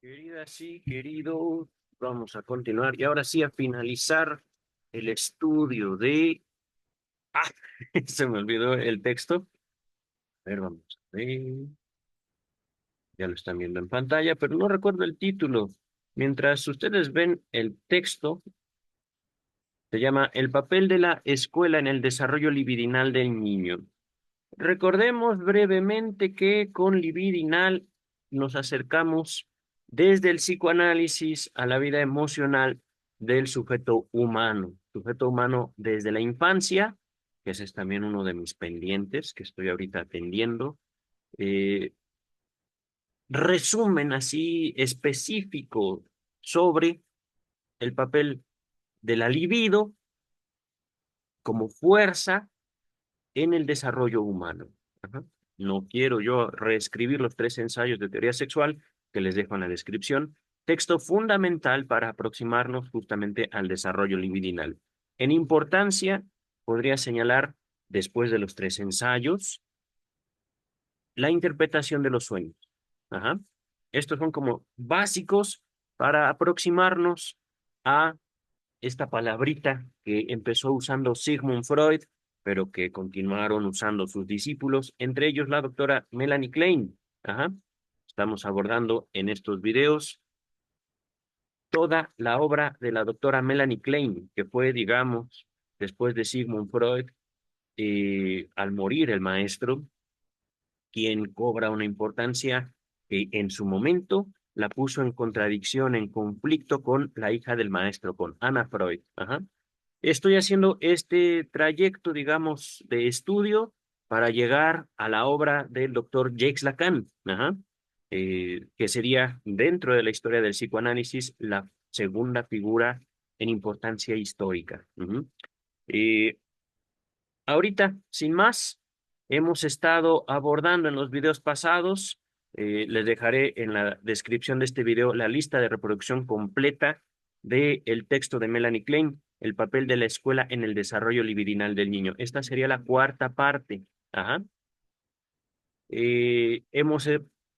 Queridas y queridos, vamos a continuar y ahora sí a finalizar el estudio de... Ah, se me olvidó el texto. A ver, vamos a ver. Ya lo están viendo en pantalla, pero no recuerdo el título. Mientras ustedes ven el texto, se llama El papel de la escuela en el desarrollo libidinal del niño. Recordemos brevemente que con libidinal nos acercamos desde el psicoanálisis a la vida emocional del sujeto humano desde la infancia, que ese es también uno de mis pendientes que estoy ahorita atendiendo. Eh, Resumen así específico sobre el papel de la libido como fuerza en el desarrollo humano. Ajá. No quiero yo reescribir los tres ensayos de teoría sexual que les dejo en la descripción. Texto fundamental para aproximarnos justamente al desarrollo libidinal. En importancia, podría señalar, después de los tres ensayos, la interpretación de los sueños. Ajá. Estos son como básicos para aproximarnos a esta palabrita que empezó usando Sigmund Freud, pero que continuaron usando sus discípulos, entre ellos la doctora Melanie Klein. Ajá. Estamos abordando en estos videos toda la obra de la doctora Melanie Klein, que fue, digamos, después de Sigmund Freud, al morir el maestro, quien cobra una importancia que en su momento la puso en contradicción, en conflicto con la hija del maestro, con Anna Freud. Ajá. Estoy haciendo este trayecto, digamos, de estudio para llegar a la obra del doctor Jacques Lacan, ajá, que sería, dentro de la historia del psicoanálisis, la segunda figura en importancia histórica. Ujú. Eh, Ahorita, sin más, hemos estado abordando en los videos pasados, les dejaré en la descripción de este video la lista de reproducción completa del texto de Melanie Klein, el papel de la escuela en el desarrollo libidinal del niño. Esta sería la cuarta parte. Ajá. Hemos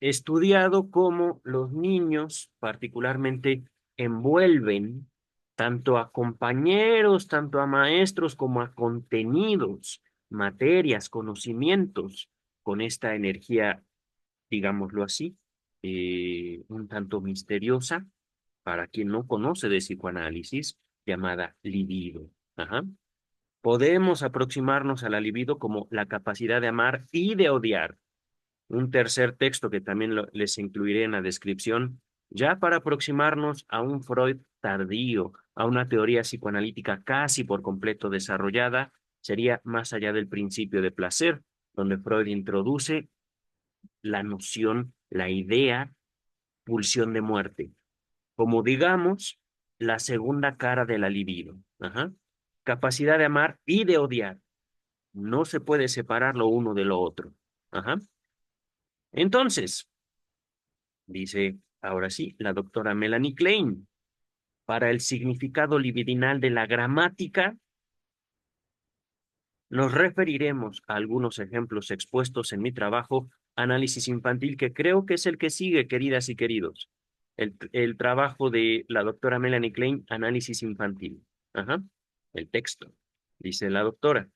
estudiado cómo los niños particularmente envuelven tanto a compañeros, tanto a maestros como a contenidos, materias, conocimientos, con esta energía, digámoslo así, un tanto misteriosa para quien no conoce de psicoanálisis, llamada libido. Ajá. Podemos aproximarnos a la libido como la capacidad de amar y de odiar. Un tercer texto que también les incluiré en la descripción, ya para aproximarnos a un Freud tardío, a una teoría psicoanalítica casi por completo desarrollada, sería Más allá del principio de placer, donde Freud introduce la noción, la idea, pulsión de muerte, como digamos, la segunda cara de la libido. Ajá. Capacidad de amar y de odiar. No se puede separar lo uno de lo otro. Ajá. Entonces, dice, ahora sí, la doctora Melanie Klein, para el significado libidinal de la gramática, nos referiremos a algunos ejemplos expuestos en mi trabajo, Análisis Infantil, que creo que es el que sigue, queridas y queridos. El trabajo de la doctora Melanie Klein, Análisis Infantil. Ajá. El texto. Dice la doctora.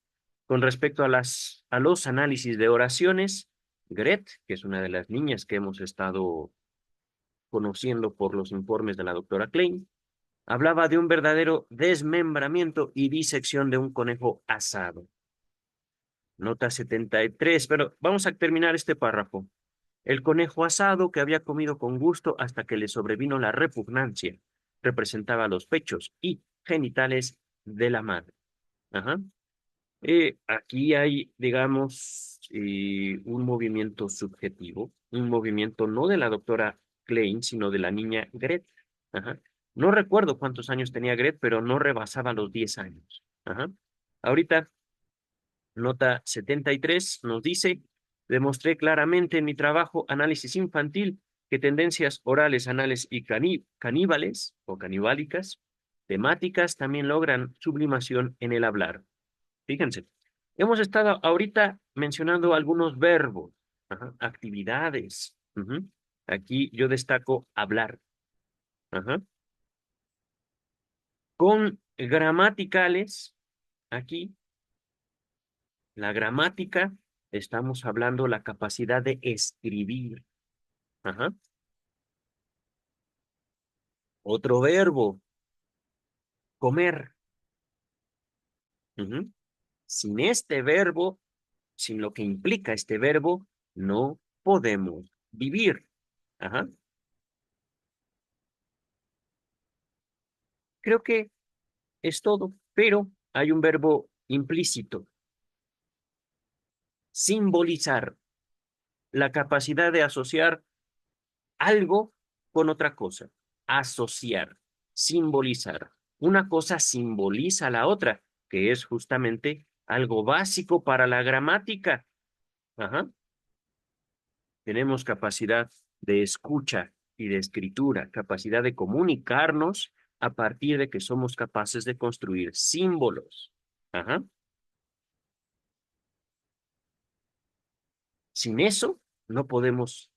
Con respecto a los análisis de oraciones, Gret, que es una de las niñas que hemos estado conociendo por los informes de la doctora Klein, hablaba de un verdadero desmembramiento y disección de un conejo asado. Nota 73, pero vamos a terminar este párrafo. El conejo asado que había comido con gusto hasta que le sobrevino la repugnancia representaba los pechos y genitales de la madre. Ajá. Aquí hay, digamos, un movimiento subjetivo, un movimiento no de la doctora Klein, sino de la niña Gret. Ajá. No recuerdo cuántos años tenía Gret, pero no rebasaba los 10 años. Ajá. Ahorita, nota 73 nos dice, demostré claramente en mi trabajo análisis infantil que tendencias orales, anales y caníbales o canibálicas, temáticas también logran sublimación en el hablar. Fíjense, hemos estado ahorita mencionando algunos verbos, ajá, actividades, ujú, Aquí yo destaco hablar. Ajá. Con gramaticales, aquí, la gramática, estamos hablando la capacidad de escribir. Ajá. Otro verbo, comer. Ujú. Sin este verbo, sin lo que implica este verbo, no podemos vivir. Ajá. Creo que es todo, pero hay un verbo implícito, simbolizar, la capacidad de asociar algo con otra cosa, asociar, simbolizar. Una cosa simboliza a la otra, que es justamente algo básico para la gramática. Ajá. Tenemos capacidad de escucha y de escritura, capacidad de comunicarnos a partir de que somos capaces de construir símbolos. Ajá. Sin eso, no podemos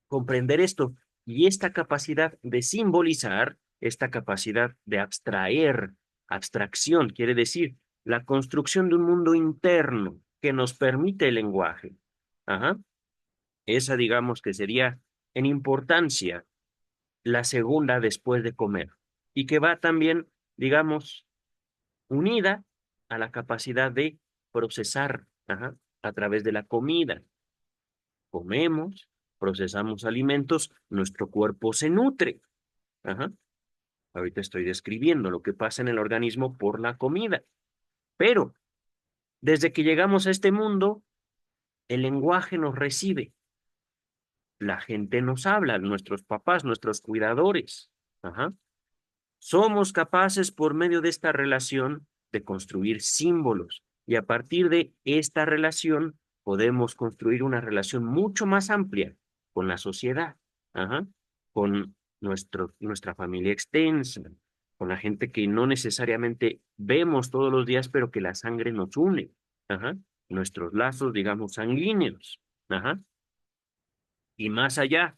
comprender esto. Y esta capacidad de simbolizar, esta capacidad de abstraer, abstracción, quiere decir la construcción de un mundo interno que nos permite el lenguaje. Ajá. Esa, digamos, que sería en importancia la segunda después de comer y que va también, digamos, unida a la capacidad de procesar, ajá, a través de la comida. Comemos, procesamos alimentos, nuestro cuerpo se nutre. Ajá. Ahorita estoy describiendo lo que pasa en el organismo por la comida. Pero desde que llegamos a este mundo, el lenguaje nos recibe. La gente nos habla, nuestros papás, nuestros cuidadores. Ajá. Somos capaces por medio de esta relación de construir símbolos y a partir de esta relación podemos construir una relación mucho más amplia con la sociedad, ajá, con nuestra familia extensa, con la gente que no necesariamente vemos todos los días, pero que la sangre nos une, ajá, nuestros lazos, digamos, sanguíneos, ajá, y más allá,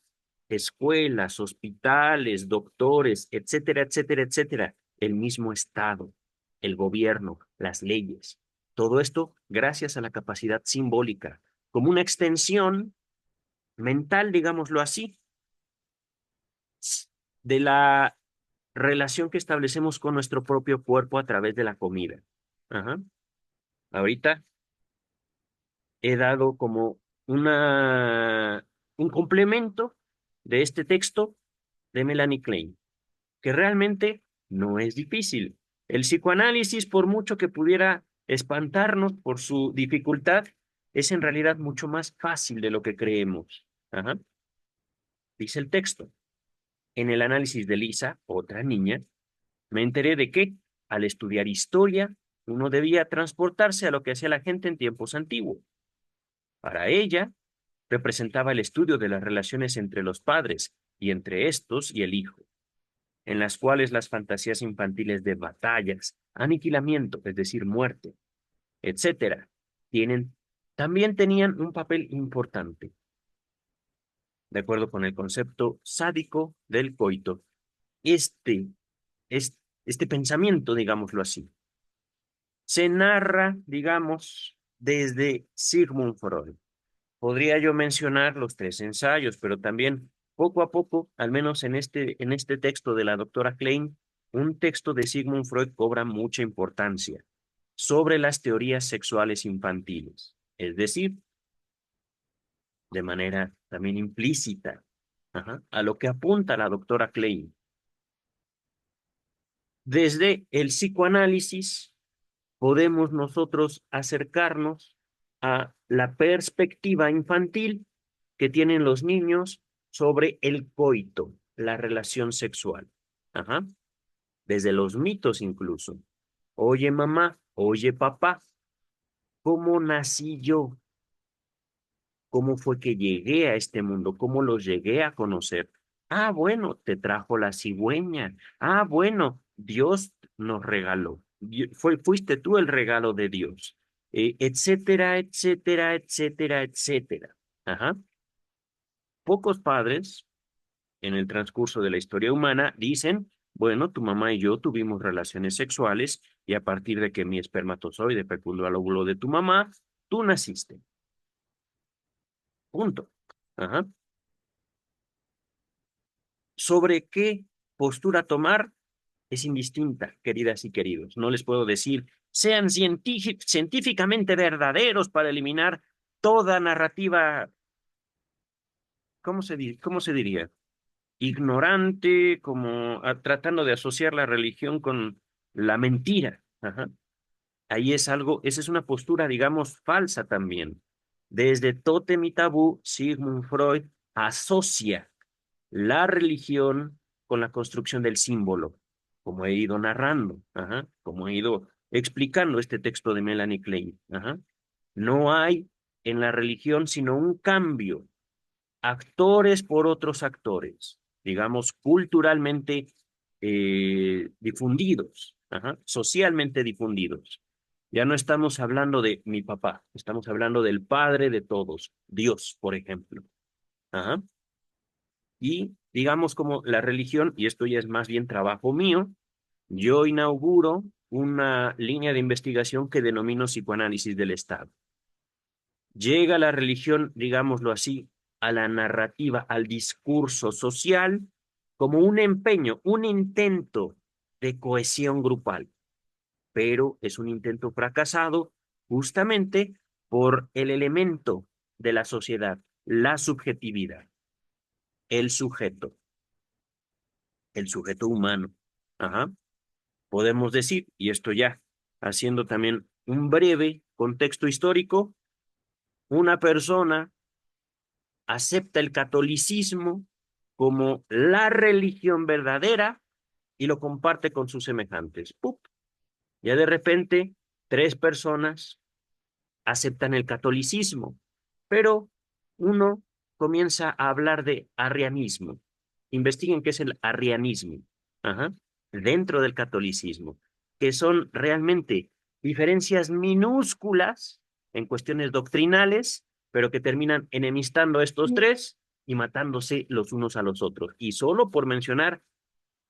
escuelas, hospitales, doctores, etcétera, etcétera, etcétera, el mismo Estado, el gobierno, las leyes. Todo esto gracias a la capacidad simbólica, como una extensión mental, digámoslo así, de la relación que establecemos con nuestro propio cuerpo a través de la comida. Ajá. Ahorita he dado como un complemento de este texto de Melanie Klein, que realmente no es difícil. El psicoanálisis, por mucho que pudiera espantarnos por su dificultad, es en realidad mucho más fácil de lo que creemos. Ajá. Dice el texto. En el análisis de Lisa, otra niña, me enteré de que, al estudiar historia, uno debía transportarse a lo que hacía la gente en tiempos antiguos. Para ella, representaba el estudio de las relaciones entre los padres y entre estos y el hijo, en las cuales las fantasías infantiles de batallas, aniquilamiento, es decir, muerte, etcétera, también tenían un papel importante, de acuerdo con el concepto sádico del coito. Este, este pensamiento, digámoslo así, se narra, digamos, desde Sigmund Freud. Podría yo mencionar los tres ensayos, pero también poco a poco, al menos en este texto de la doctora Klein, un texto de Sigmund Freud cobra mucha importancia sobre las teorías sexuales infantiles, es decir, de manera también implícita, ajá, a lo que apunta la doctora Klein. Desde el psicoanálisis podemos nosotros acercarnos a la perspectiva infantil que tienen los niños sobre el coito, la relación sexual. Ajá. Desde los mitos incluso. Oye mamá, oye papá, ¿cómo nací yo? ¿Cómo fue que llegué a este mundo? ¿Cómo los llegué a conocer? Ah, bueno, te trajo la cigüeña. Ah, bueno, Dios nos regaló. Fuiste tú el regalo de Dios. Etcétera, etcétera, etcétera, etcétera. Ajá. Pocos padres en el transcurso de la historia humana dicen, bueno, tu mamá y yo tuvimos relaciones sexuales y a partir de que mi espermatozoide fecundó al óvulo de tu mamá, tú naciste. Punto. Ajá. ¿Sobre qué postura tomar? Es indistinta, queridas y queridos. No les puedo decir, sean científicamente verdaderos para eliminar toda narrativa, cómo se diría? Ignorante, como tratando de asociar la religión con la mentira. Ajá. Ahí es algo, esa es una postura, digamos, falsa también. Desde Tótem y Tabú, Sigmund Freud asocia la religión con la construcción del símbolo, como he ido narrando, ajá, como he ido explicando este texto de Melanie Klein. Ajá. No hay en la religión sino un cambio, actores por otros actores, digamos, culturalmente difundidos, ajá, socialmente difundidos. Ya no estamos hablando de mi papá, estamos hablando del padre de todos, Dios, por ejemplo. Ajá. Y digamos como la religión, y esto ya es más bien trabajo mío, yo inauguro una línea de investigación que denomino psicoanálisis del Estado. Llega la religión, digámoslo así, a la narrativa, al discurso social, como un empeño, un intento de cohesión grupal, pero es un intento fracasado justamente por el elemento de la sociedad, la subjetividad, el sujeto, el sujeto humano. Ajá. Podemos decir, y esto ya haciendo también un breve contexto histórico, una persona acepta el catolicismo como la religión verdadera y lo comparte con sus semejantes. ¡Pup! Ya de repente, tres personas aceptan el catolicismo, pero uno comienza a hablar de arrianismo. Investiguen qué es el arrianismo. Ajá. Dentro del catolicismo, que son realmente diferencias minúsculas en cuestiones doctrinales, pero que terminan enemistando a estos tres y matándose los unos a los otros. Y solo por mencionar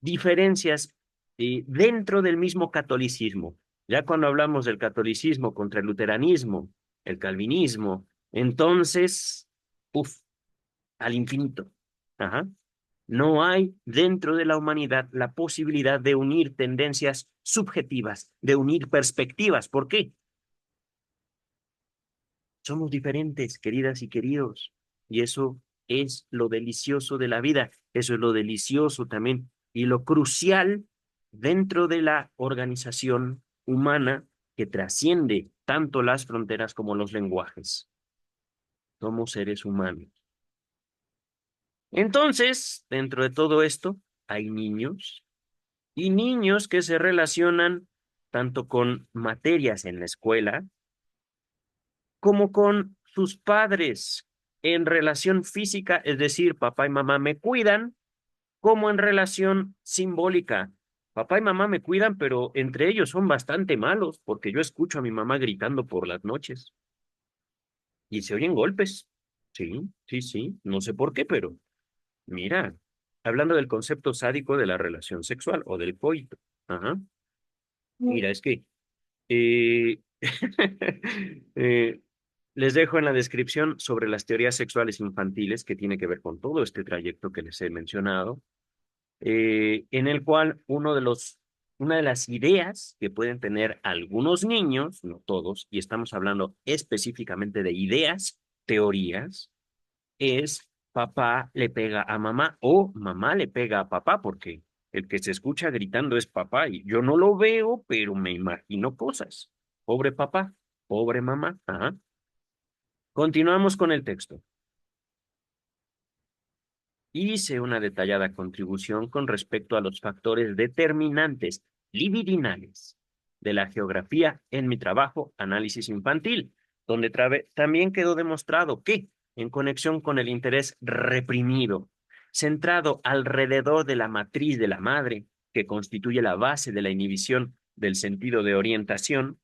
diferencias dentro del mismo catolicismo. Ya cuando hablamos del catolicismo contra el luteranismo, el calvinismo, entonces, uff, al infinito. Ajá. No hay dentro de la humanidad la posibilidad de unir tendencias subjetivas, de unir perspectivas. ¿Por qué? Somos diferentes, queridas y queridos. Y eso es lo delicioso de la vida. Eso es lo delicioso también y lo crucial dentro de la organización humana que trasciende tanto las fronteras como los lenguajes. Somos seres humanos. Entonces, dentro de todo esto, hay niños y niños que se relacionan tanto con materias en la escuela como con sus padres en relación física, es decir, papá y mamá me cuidan, como en relación simbólica. Papá y mamá me cuidan, pero entre ellos son bastante malos, porque yo escucho a mi mamá gritando por las noches y se oyen golpes. Sí, sí, sí, no sé por qué, pero mira, hablando del concepto sádico de la relación sexual o del coito. Ajá. Mira, es que eh, eh, les dejo en la descripción sobre las teorías sexuales infantiles que tiene que ver con todo este trayecto que les he mencionado, en el cual una de las ideas que pueden tener algunos niños, no todos, y estamos hablando específicamente de ideas, teorías, es papá le pega a mamá o mamá le pega a papá, porque el que se escucha gritando es papá y yo no lo veo, pero me imagino cosas. Pobre papá, pobre mamá. Ajá. Continuamos con el texto. Hice una detallada contribución con respecto a los factores determinantes libidinales de la geografía en mi trabajo Análisis Infantil, donde también quedó demostrado que, en conexión con el interés reprimido, centrado alrededor de la matriz de la madre, que constituye la base de la inhibición del sentido de orientación,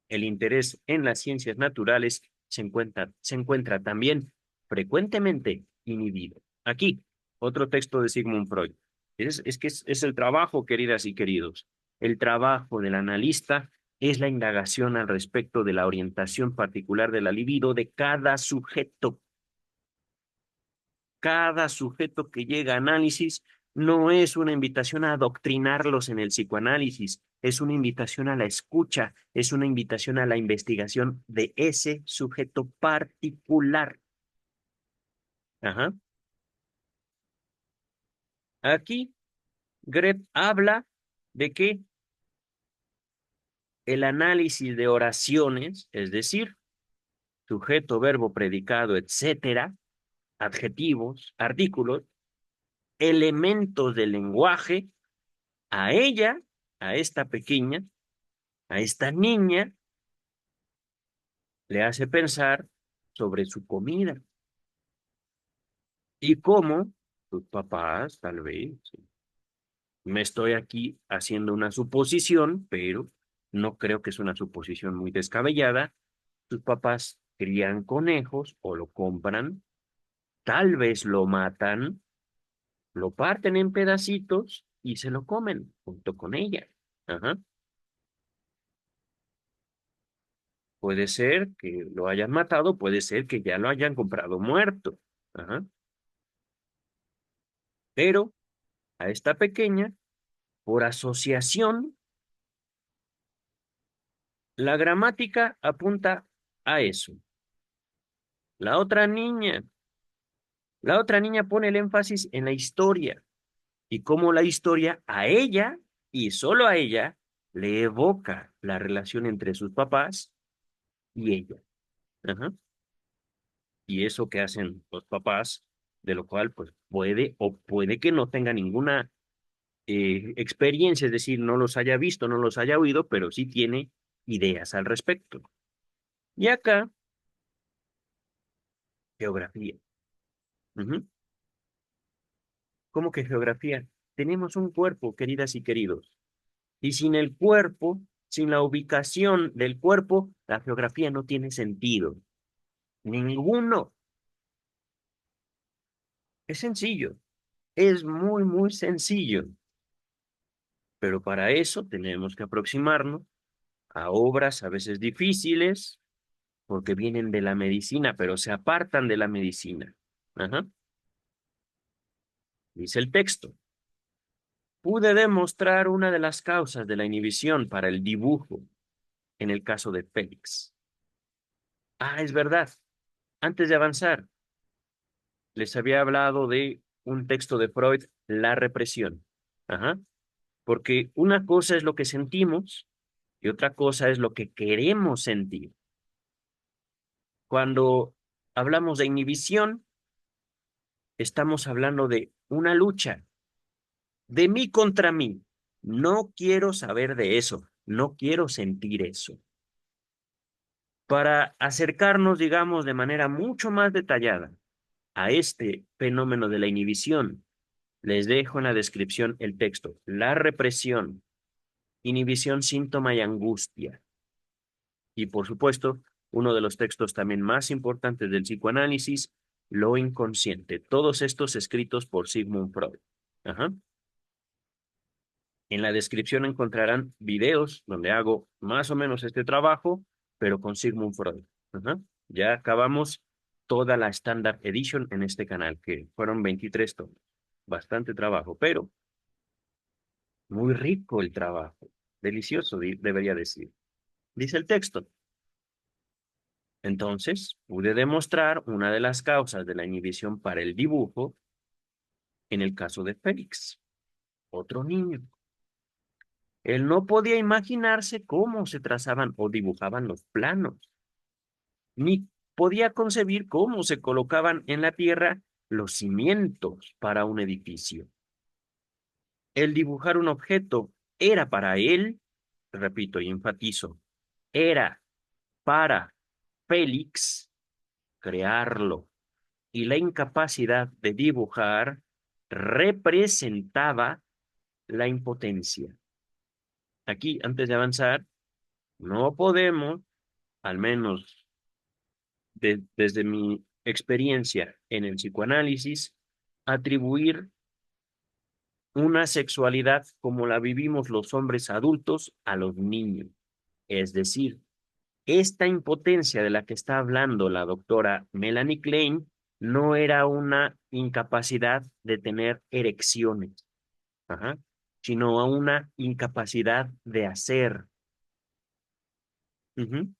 el interés en las ciencias naturales se encuentra también frecuentemente inhibido. Aquí, otro texto de Sigmund Freud. Es el trabajo, queridas y queridos. El trabajo del analista es la indagación al respecto de la orientación particular de la libido de cada sujeto. Cada sujeto que llega a análisis no es una invitación a adoctrinarlos en el psicoanálisis, es una invitación a la escucha, es una invitación a la investigación de ese sujeto particular. Ajá. Aquí Greb habla de que el análisis de oraciones, es decir, sujeto, verbo, predicado, etcétera, adjetivos, artículos, elementos del lenguaje, a ella, a esta pequeña, a esta niña, le hace pensar sobre su comida y cómo sus papás, tal vez, me estoy aquí haciendo una suposición, pero no creo que es una suposición muy descabellada. Sus papás crían conejos o lo compran, tal vez lo matan, lo parten en pedacitos y se lo comen junto con ella. Ajá. Puede ser que lo hayan matado, puede ser que ya lo hayan comprado muerto. Ajá. Pero a esta pequeña, por asociación, la gramática apunta a eso. La otra niña, la otra niña pone el énfasis en la historia y cómo la historia a ella y solo a ella le evoca la relación entre sus papás y ella. Ajá. Y eso que hacen los papás, de lo cual pues puede o puede que no tenga ninguna experiencia, es decir, no los haya visto, no los haya oído, pero sí tiene ideas al respecto. Y acá, geografía. Ujú. ¿Cómo que geografía? Tenemos un cuerpo, queridas y queridos. Y sin el cuerpo, sin la ubicación del cuerpo, la geografía no tiene sentido. Ninguno. Es sencillo. Es muy, muy sencillo. Pero para eso tenemos que aproximarnos a obras a veces difíciles, porque vienen de la medicina, pero se apartan de la medicina. Ajá. Dice el texto. Pude demostrar una de las causas de la inhibición para el dibujo en el caso de Félix. Ah, es verdad. Antes de avanzar, les había hablado de un texto de Freud, La represión. Ajá. Porque una cosa es lo que sentimos y otra cosa es lo que queremos sentir. Cuando hablamos de inhibición, estamos hablando de una lucha, de mí contra mí. No quiero saber de eso, no quiero sentir eso. Para acercarnos, digamos, de manera mucho más detallada a este fenómeno de la inhibición, les dejo en la descripción el texto. La represión, inhibición, síntoma y angustia. Y por supuesto, uno de los textos también más importantes del psicoanálisis, lo inconsciente. Todos estos escritos por Sigmund Freud. Ajá. En la descripción encontrarán videos donde hago más o menos este trabajo, pero con Sigmund Freud. Ajá. Ya acabamos toda la Standard Edition en este canal, que fueron 23 tomos. Bastante trabajo, pero muy rico el trabajo. Delicioso, debería decir. Dice el texto. Entonces, pude demostrar una de las causas de la inhibición para el dibujo en el caso de Félix, otro niño. Él no podía imaginarse cómo se trazaban o dibujaban los planos, ni podía concebir cómo se colocaban en la tierra los cimientos para un edificio. El dibujar un objeto era para él, repito y enfatizo, era para Félix crearlo. Y la incapacidad de dibujar representaba la impotencia. Aquí, antes de avanzar, no podemos, al menos desde mi experiencia en el psicoanálisis atribuir una sexualidad como la vivimos los hombres adultos a los niños. Es decir, esta impotencia de la que está hablando la doctora Melanie Klein no era una incapacidad de tener erecciones, ajá, sino a una incapacidad de hacer. Ujú.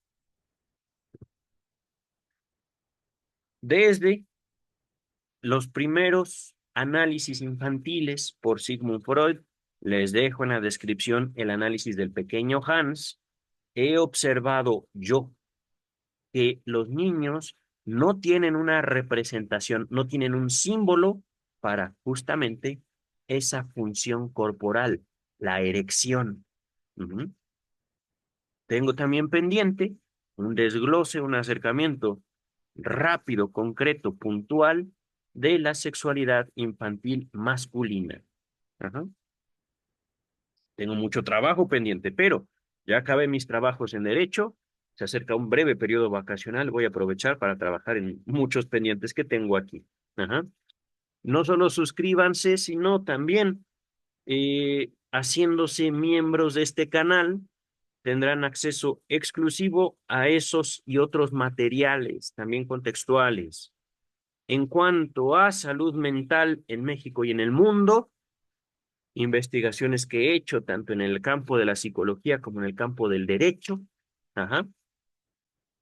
Desde los primeros análisis infantiles por Sigmund Freud, les dejo en la descripción el análisis del pequeño Hans, he observado yo que los niños no tienen una representación, no tienen un símbolo para justamente esa función corporal, la erección. Ujú. Tengo también pendiente un desglose, un acercamiento rápido, concreto, puntual de la sexualidad infantil masculina. Ajá. Tengo mucho trabajo pendiente, pero ya acabé mis trabajos en derecho, se acerca un breve periodo vacacional, voy a aprovechar para trabajar en muchos pendientes que tengo aquí. Ajá. No solo suscríbanse, sino también haciéndose miembros de este canal, tendrán acceso exclusivo a esos y otros materiales, también contextuales. En cuanto a salud mental en México y en el mundo, investigaciones que he hecho tanto en el campo de la psicología como en el campo del derecho. Ajá.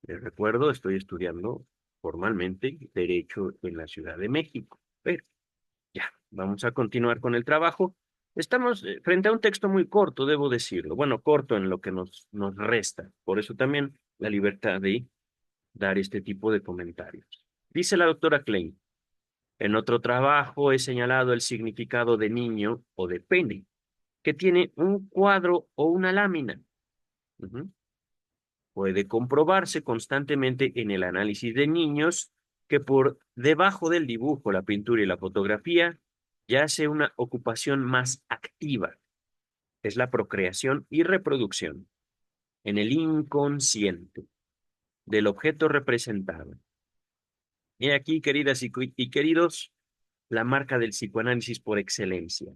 Les recuerdo, estoy estudiando formalmente derecho en la Ciudad de México. Pero ya, vamos a continuar con el trabajo. Estamos frente a un texto muy corto, debo decirlo. Bueno, corto en lo que nos resta. Por eso también la libertad de dar este tipo de comentarios. Dice la doctora Klein, en otro trabajo he señalado el significado de niño o de pene, que tiene un cuadro o una lámina. Ujú. Puede comprobarse constantemente en el análisis de niños que por debajo del dibujo, la pintura y la fotografía yace una ocupación más activa, es la procreación y reproducción, en el inconsciente del objeto representado. Y aquí, queridas y queridos, la marca del psicoanálisis por excelencia.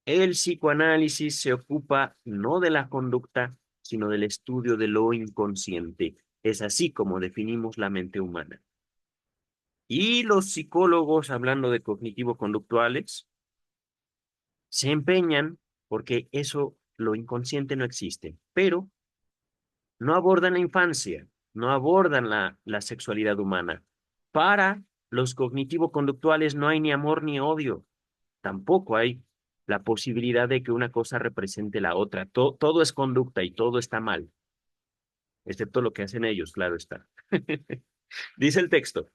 El psicoanálisis se ocupa no de la conducta, sino del estudio de lo inconsciente. Es así como definimos la mente humana. Y los psicólogos, hablando de cognitivo-conductuales, se empeñan porque eso, lo inconsciente no existe, pero no abordan la infancia, no abordan la sexualidad humana. Para los cognitivo-conductuales no hay ni amor ni odio, tampoco hay la posibilidad de que una cosa represente la otra. Todo es conducta y todo está mal, excepto lo que hacen ellos, claro está. Dice el texto,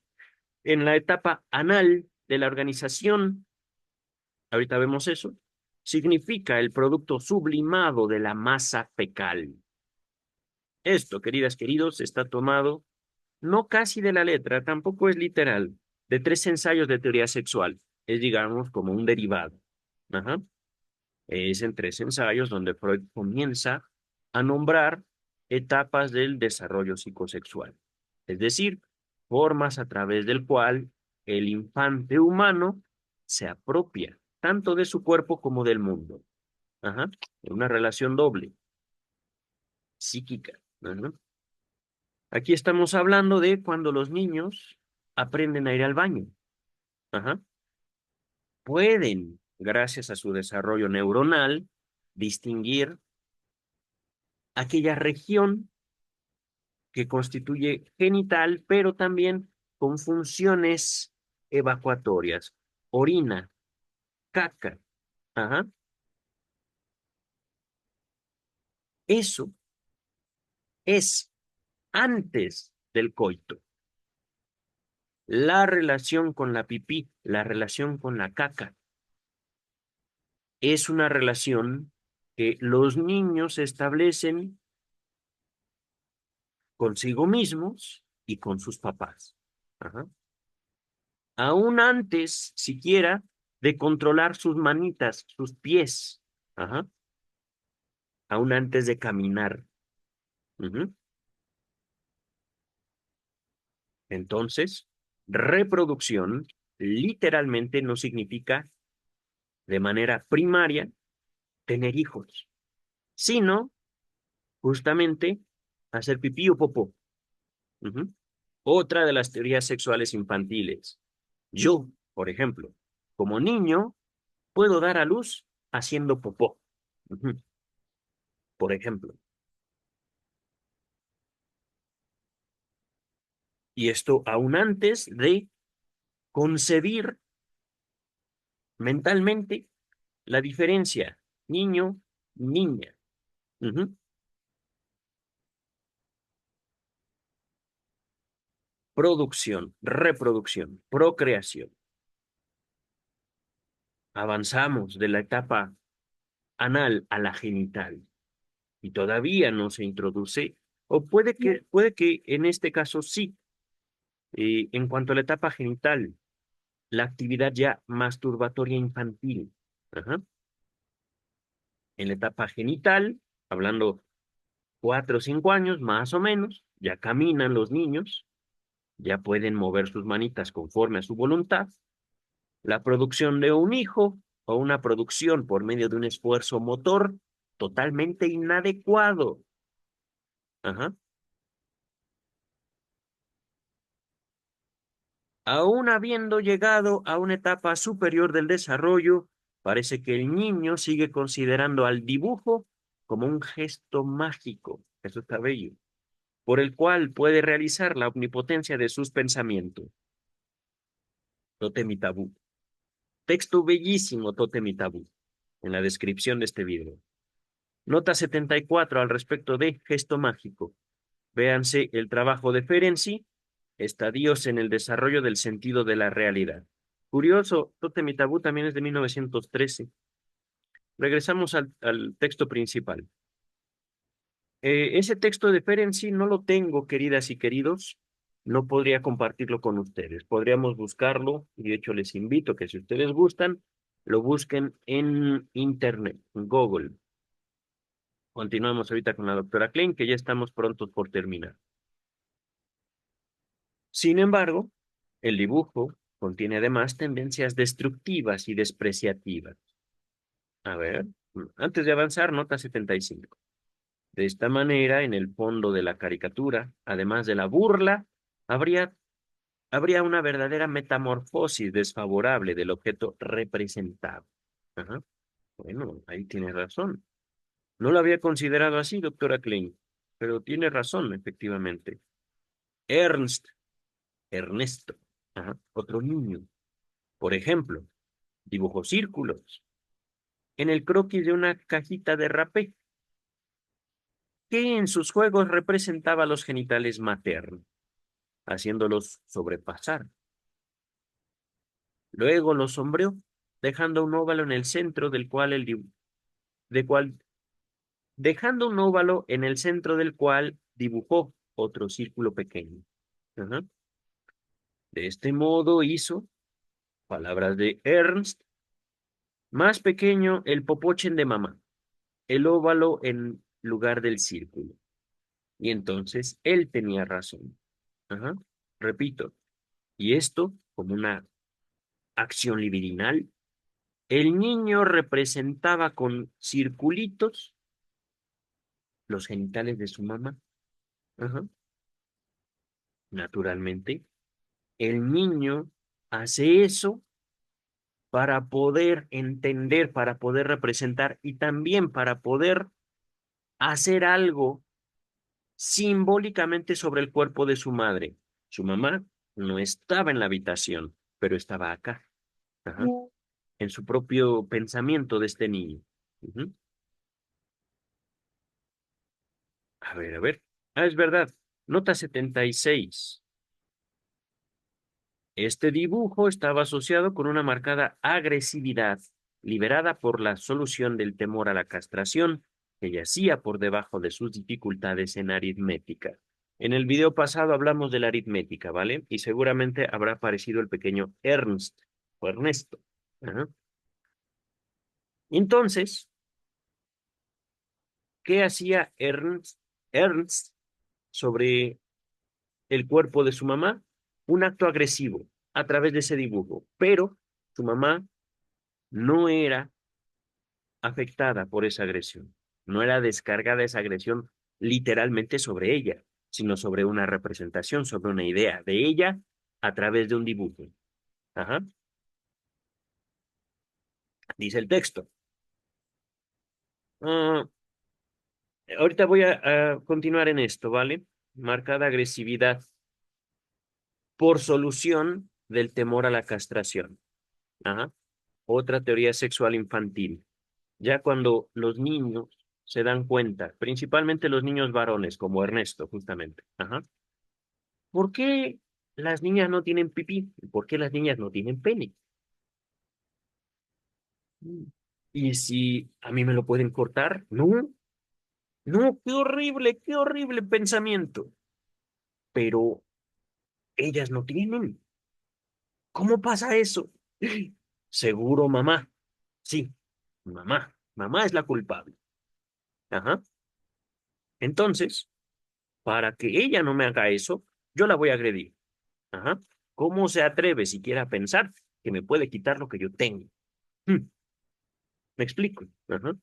en la etapa anal de la organización, ahorita vemos eso, significa el producto sublimado de la masa fecal. Esto, queridas, queridos, está tomado no casi de la letra, tampoco es literal, de tres ensayos de teoría sexual. Es, digamos, como un derivado. Ajá. Es en tres ensayos donde Freud comienza a nombrar etapas del desarrollo psicosexual, es decir, formas a través del cual el infante humano se apropia tanto de su cuerpo como del mundo. Ajá. En una relación doble, psíquica. Ajá. Aquí estamos hablando de cuando los niños aprenden a ir al baño. Ajá. Pueden, gracias a su desarrollo neuronal, distinguir aquella región que constituye genital, pero también con funciones evacuatorias, orina, caca. Ajá. Eso es antes del coito. La relación con la pipí, la relación con la caca, es una relación que los niños establecen consigo mismos y con sus papás. Ajá. Aún antes, siquiera, de controlar sus manitas, sus pies. Ajá. Aún antes de caminar. Ujú. Entonces, Reproducción literalmente no significa de manera primaria tener hijos, sino justamente hacer pipí o popó. Ujú. Otra de las teorías sexuales infantiles. Yo, por ejemplo, como niño, puedo dar a luz haciendo popó. Ujú. Por ejemplo. Y esto aún antes de concebir mentalmente la diferencia niño, niña. Ujú. Producción, reproducción, procreación. Avanzamos de la etapa anal a la genital y todavía no se introduce, o puede que en este caso sí. En cuanto a la etapa genital, la actividad ya masturbatoria infantil. Ajá. En la etapa genital, hablando 4 o 5 años más o menos, ya caminan los niños, ya pueden mover sus manitas conforme a su voluntad. La producción de un hijo o una producción por medio de un esfuerzo motor totalmente inadecuado. Ajá. Aún habiendo llegado a una etapa superior del desarrollo, parece que el niño sigue considerando al dibujo como un gesto mágico, eso está bello, por el cual puede realizar la omnipotencia de sus pensamientos. Tótem y tabú. Texto bellísimo, Tótem y tabú, en la descripción de este video. Nota 74 al respecto de gesto mágico. Véanse el trabajo de Ferenczi, Estadios en el desarrollo del sentido de la realidad. Curioso, Tótem y Tabú también es de 1913. Regresamos al texto principal. Ese texto de Ferenczi no lo tengo, queridas y queridos. No podría compartirlo con ustedes. Podríamos buscarlo y de hecho les invito a que si ustedes gustan, lo busquen en Internet, en Google. Continuamos ahorita con la doctora Klein, que ya estamos prontos por terminar. Sin embargo, el dibujo contiene además tendencias destructivas y despreciativas. A ver, antes de avanzar, nota 75. De esta manera, en el fondo de la caricatura, además de la burla, habría, habría una verdadera metamorfosis desfavorable del objeto representado. Ajá. Bueno, ahí tiene razón. No lo había considerado así, doctora Klein, pero tiene razón, efectivamente. Ernst, Ernesto, ajá, otro niño, por ejemplo, dibujó círculos en el croquis de una cajita de rapé, que en sus juegos representaba los genitales maternos, haciéndolos sobrepasar. Luego los sombreó, dejando un óvalo en el centro del cual de cual, dejando un óvalo en el centro del cual dibujó otro círculo pequeño. Ajá. De este modo hizo, palabras de Ernst, más pequeño el popochen de mamá, el óvalo en lugar del círculo. Y entonces él tenía razón. Ajá. Repito, y esto como una acción libidinal, el niño representaba con circulitos los genitales de su mamá. Ajá. Naturalmente, el niño hace eso para poder entender, para poder representar y también para poder hacer algo simbólicamente sobre el cuerpo de su madre. Su mamá no estaba en la habitación, pero estaba acá, ajá, en su propio pensamiento de este niño. Ujú. A ver, a ver. Ah, es verdad. Nota 76. Este dibujo estaba asociado con una marcada agresividad liberada por la solución del temor a la castración, que yacía por debajo de sus dificultades en aritmética. En el video pasado hablamos de la aritmética, ¿vale? Y seguramente habrá aparecido el pequeño Ernst o Ernesto. Ajá. Entonces, ¿qué hacía Ernst sobre el cuerpo de su mamá? un acto agresivo a través de ese dibujo, pero su mamá no era afectada por esa agresión, no era descargada esa agresión literalmente sobre ella, sino sobre una representación, sobre una idea de ella a través de un dibujo. Ajá. Dice el texto. Ah, ahorita voy a continuar en esto, ¿vale? Marcada agresividad por solución del temor a la castración. Ajá. Otra teoría sexual infantil. Ya cuando los niños se dan cuenta, principalmente los niños varones, como Ernesto, justamente. Ajá. ¿Por qué las niñas no tienen pipí? ¿Por qué las niñas no tienen pene? Mm. ¿Y si a mí me lo pueden cortar? No, no, qué horrible pensamiento. Pero ellas no tienen. ¿Cómo pasa eso? Seguro mamá. Sí, mamá. Mamá es la culpable. Ajá. Entonces, para que ella no me haga eso, yo la voy a agredir. Ajá. ¿Cómo se atreve siquiera a pensar que me puede quitar lo que yo tengo? Hmm, ¿Me explico? Ajá.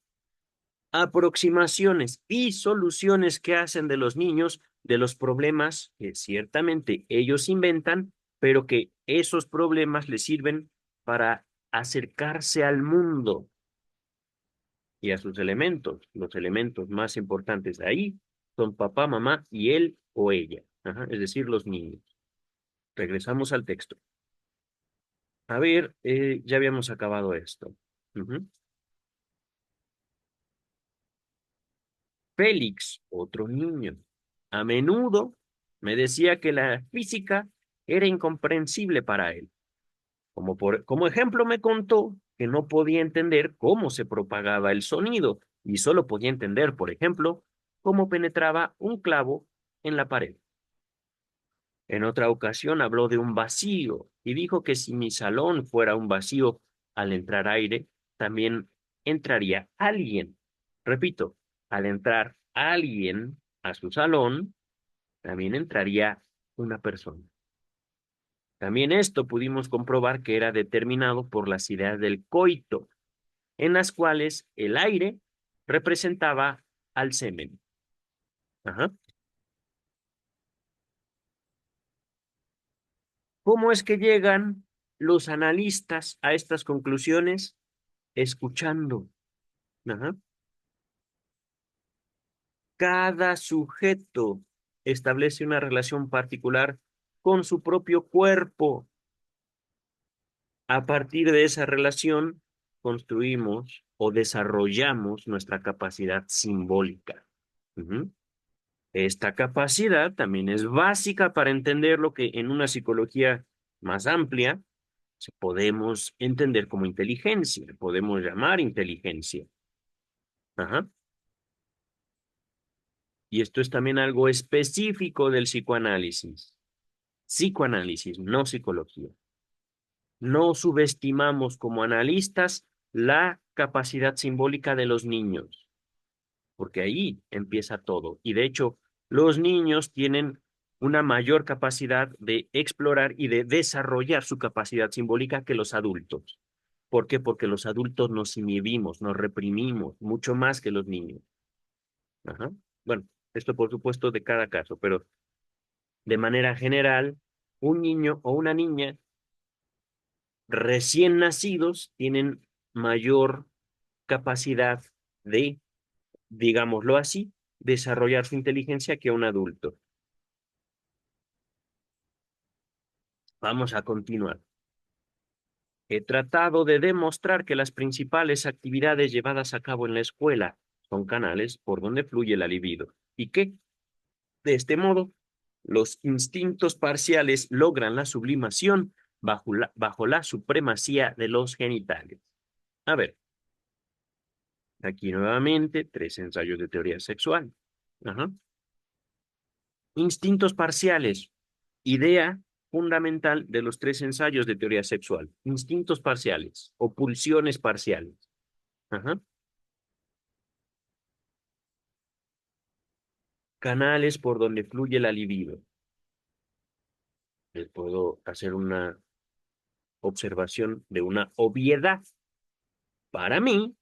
Aproximaciones y soluciones que hacen de los niños de los problemas que ciertamente ellos inventan, pero que esos problemas les sirven para acercarse al mundo y a sus elementos. Los elementos más importantes ahí son papá, mamá y él o ella, ajá, es decir, los niños. Regresamos al texto. A ver, ya habíamos acabado esto. Ujú. Félix, otro niño, a menudo me decía que la física era incomprensible para él. Como ejemplo me contó que no podía entender cómo se propagaba el sonido y solo podía entender, por ejemplo, cómo penetraba un clavo en la pared. En otra ocasión habló de un vacío y dijo que si mi salón fuera un vacío al entrar aire, también entraría alguien. Repito, al entrar alguien a su salón, también entraría una persona. También esto pudimos comprobar que era determinado por las ideas del coito, en las cuales el aire representaba al semen. Ajá. ¿Cómo es que llegan los analistas a estas conclusiones? Escuchando. Ajá. Cada sujeto establece una relación particular con su propio cuerpo. A partir de esa relación, construimos o desarrollamos nuestra capacidad simbólica. Ujú. Esta capacidad también es básica para entender lo que en una psicología más amplia podemos entender como inteligencia, podemos llamar inteligencia. Ajá. Y esto es también algo específico del psicoanálisis. Psicoanálisis, no psicología. No subestimamos como analistas la capacidad simbólica de los niños, porque ahí empieza todo. Y de hecho, los niños tienen una mayor capacidad de explorar y de desarrollar su capacidad simbólica que los adultos. ¿Por qué? Porque los adultos nos inhibimos, nos reprimimos mucho más que los niños. Ajá. Bueno, esto por supuesto de cada caso, pero de manera general, un niño o una niña recién nacidos tienen mayor capacidad de, digámoslo así, desarrollar su inteligencia que un adulto. Vamos a continuar. He tratado de demostrar que las principales actividades llevadas a cabo en la escuela son canales por donde fluye la libido y que, de este modo, los instintos parciales logran la sublimación bajo la supremacía de los genitales. A ver, aquí nuevamente, tres ensayos de teoría sexual. Ajá. Instintos parciales. Idea fundamental de los tres ensayos de teoría sexual. Instintos parciales o pulsiones parciales. Ajá. Canales por donde fluye la libido. puedo hacer una observación de una obviedad. Para mí,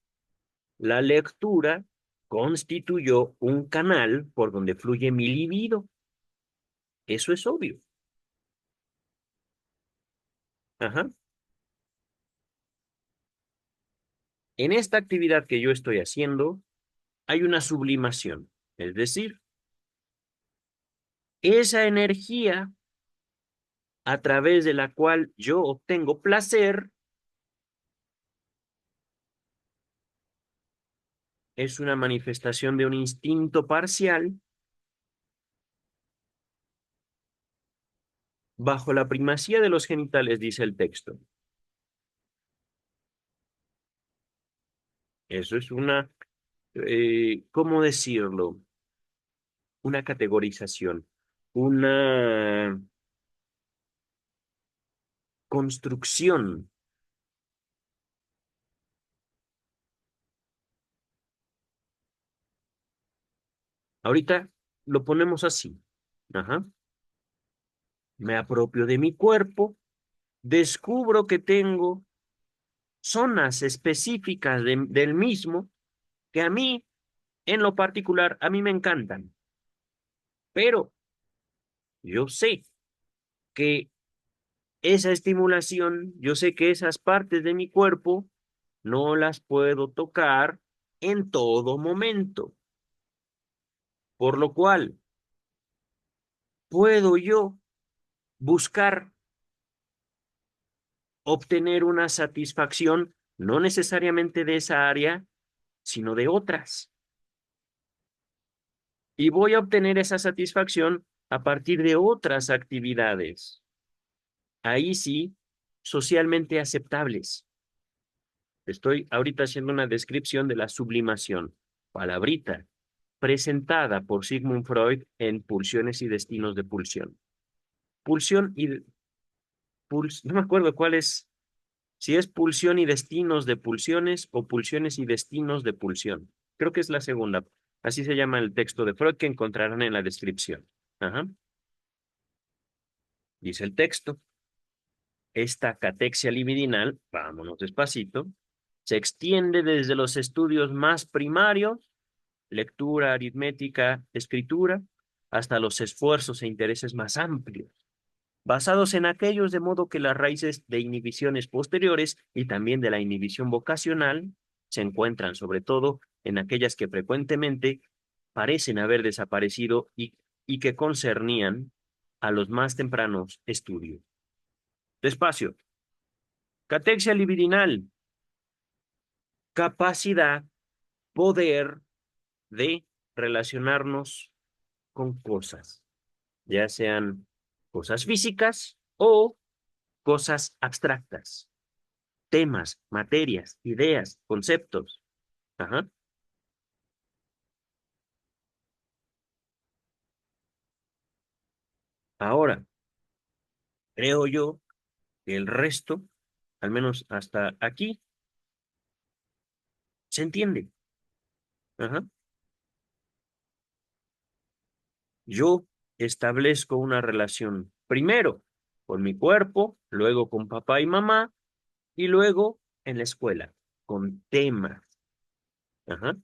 la lectura constituyó un canal por donde fluye mi libido. Eso es obvio. Ajá. En esta actividad que yo estoy haciendo, hay una sublimación. Es decir, esa energía a través de la cual yo obtengo placer es una manifestación de un instinto parcial bajo la primacía de los genitales, dice el texto. Eso es una, ¿cómo decirlo? Una categorización, una construcción. Ahorita lo ponemos así. Ajá. Me apropio de mi cuerpo, descubro que tengo zonas específicas del mismo que a mí, en lo particular, a mí me encantan. Pero yo sé que esa estimulación, yo sé que esas partes de mi cuerpo no las puedo tocar en todo momento, por lo cual puedo yo buscar obtener una satisfacción no necesariamente de esa área, sino de otras. Y voy a obtener esa satisfacción a partir de otras actividades. Ahí sí, socialmente aceptables. Estoy ahorita haciendo una descripción de la sublimación, palabrita, presentada por Sigmund Freud en Pulsiones y Destinos de Pulsión. Pulsión y no me acuerdo cuál es, si es Pulsión y Destinos de Pulsiones o Pulsiones y Destinos de Pulsión. Creo que es la segunda. Así se llama el texto de Freud que encontrarán en la descripción. Ajá. Dice el texto. Esta catexia libidinal, vámonos despacito, se extiende desde los estudios más primarios, lectura, aritmética, escritura, hasta los esfuerzos e intereses más amplios, basados en aquellos de modo que las raíces de inhibiciones posteriores y también de la inhibición vocacional se encuentran sobre todo en aquellas que frecuentemente parecen haber desaparecido y que concernían a los más tempranos estudios. Despacio. Catexia libidinal, capacidad, poder de relacionarnos con cosas, ya sean cosas físicas o cosas abstractas, temas, materias, ideas, conceptos. Ajá. Ahora, creo yo que el resto, al menos hasta aquí, se entiende. Ajá. Yo establezco una relación primero con mi cuerpo, luego con papá y mamá, y luego en la escuela, con temas, ajá,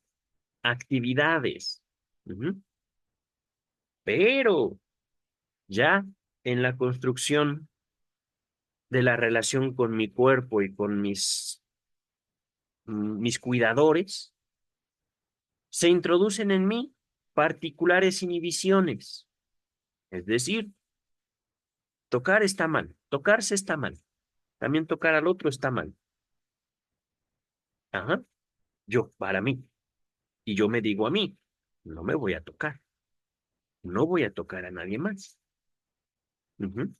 actividades. Ujú. Pero ya en la construcción de la relación con mi cuerpo y con mis cuidadores, se introducen en mí particulares inhibiciones. Es decir, tocar está mal, tocarse está mal, también tocar al otro está mal. Ajá, yo, para mí. Y yo me digo a mí, no me voy a tocar, no voy a tocar a nadie más. Ujú.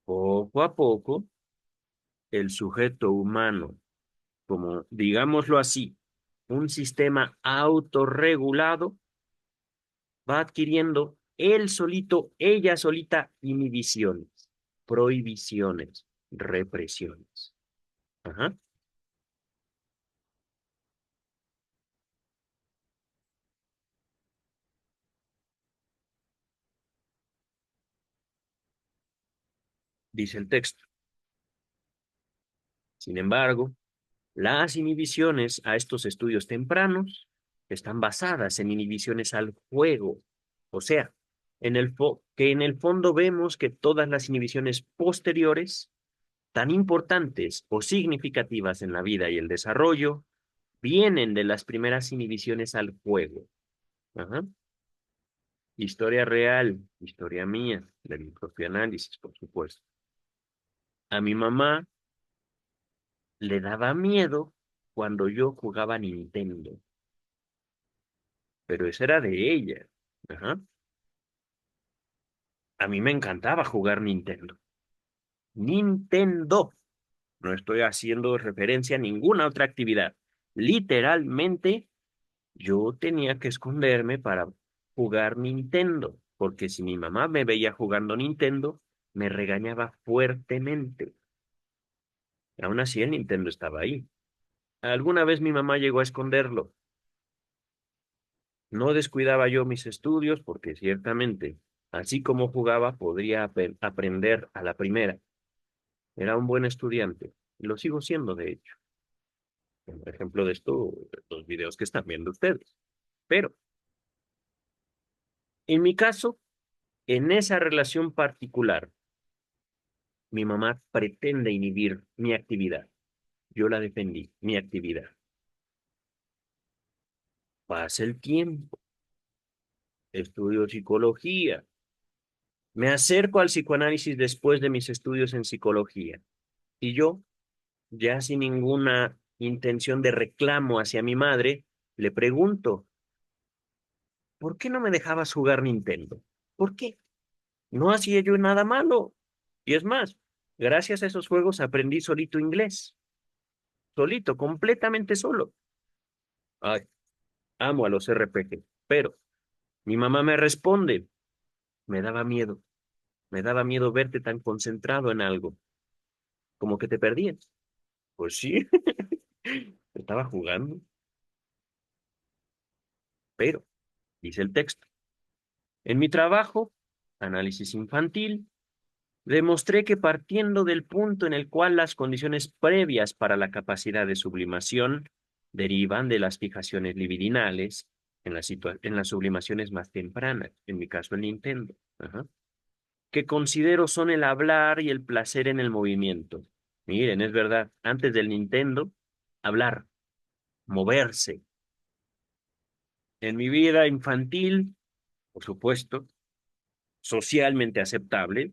Poco a poco, el sujeto humano, como digámoslo así, un sistema autorregulado, va adquiriendo él solito, ella solita, inhibiciones, prohibiciones, represiones. Ajá. dice el texto. Sin embargo, las inhibiciones a estos estudios tempranos están basadas en inhibiciones al juego. O sea, que en el fondo vemos que todas las inhibiciones posteriores, tan importantes o significativas en la vida y el desarrollo, vienen de las primeras inhibiciones al juego. Ajá. Historia real, historia mía, de mi propio análisis, por supuesto. A mi mamá le daba miedo cuando yo jugaba Nintendo, pero eso era de ella. Ajá. A mí me encantaba jugar Nintendo. Nintendo. No estoy haciendo referencia a ninguna otra actividad. Literalmente, yo tenía que esconderme para jugar Nintendo, porque si mi mamá me veía jugando Nintendo, me regañaba fuertemente. Aún así, el Nintendo estaba ahí. Alguna vez mi mamá llegó a esconderlo. No descuidaba yo mis estudios porque ciertamente, así como jugaba, podría aprender a la primera. Era un buen estudiante y lo sigo siendo, de hecho. Por ejemplo de esto, los videos que están viendo ustedes. Pero, en mi caso, en esa relación particular, mi mamá pretende inhibir mi actividad. Yo la defendí, mi actividad. Pasa el tiempo, estudio psicología. Me acerco al psicoanálisis después de mis estudios en psicología. Y yo, ya sin ninguna intención de reclamo hacia mi madre, le pregunto, ¿por qué no me dejabas jugar Nintendo? ¿Por qué? No hacía yo nada malo. Y es más, gracias a esos juegos aprendí solito inglés. Solito, completamente solo. Ay, amo a los RPG. Pero mi mamá me responde, me daba miedo. Me daba miedo verte tan concentrado en algo, como que te perdías. Pues sí, estaba jugando. Pero, dice el texto, en mi trabajo, análisis infantil, demostré que partiendo del punto en el cual las condiciones previas para la capacidad de sublimación derivan de las fijaciones libidinales en las sublimaciones más tempranas, en mi caso el Nintendo, ajá, que considero son el hablar y el placer en el movimiento. Miren, es verdad, antes del Nintendo, hablar, moverse. En mi vida infantil, por supuesto, socialmente aceptable,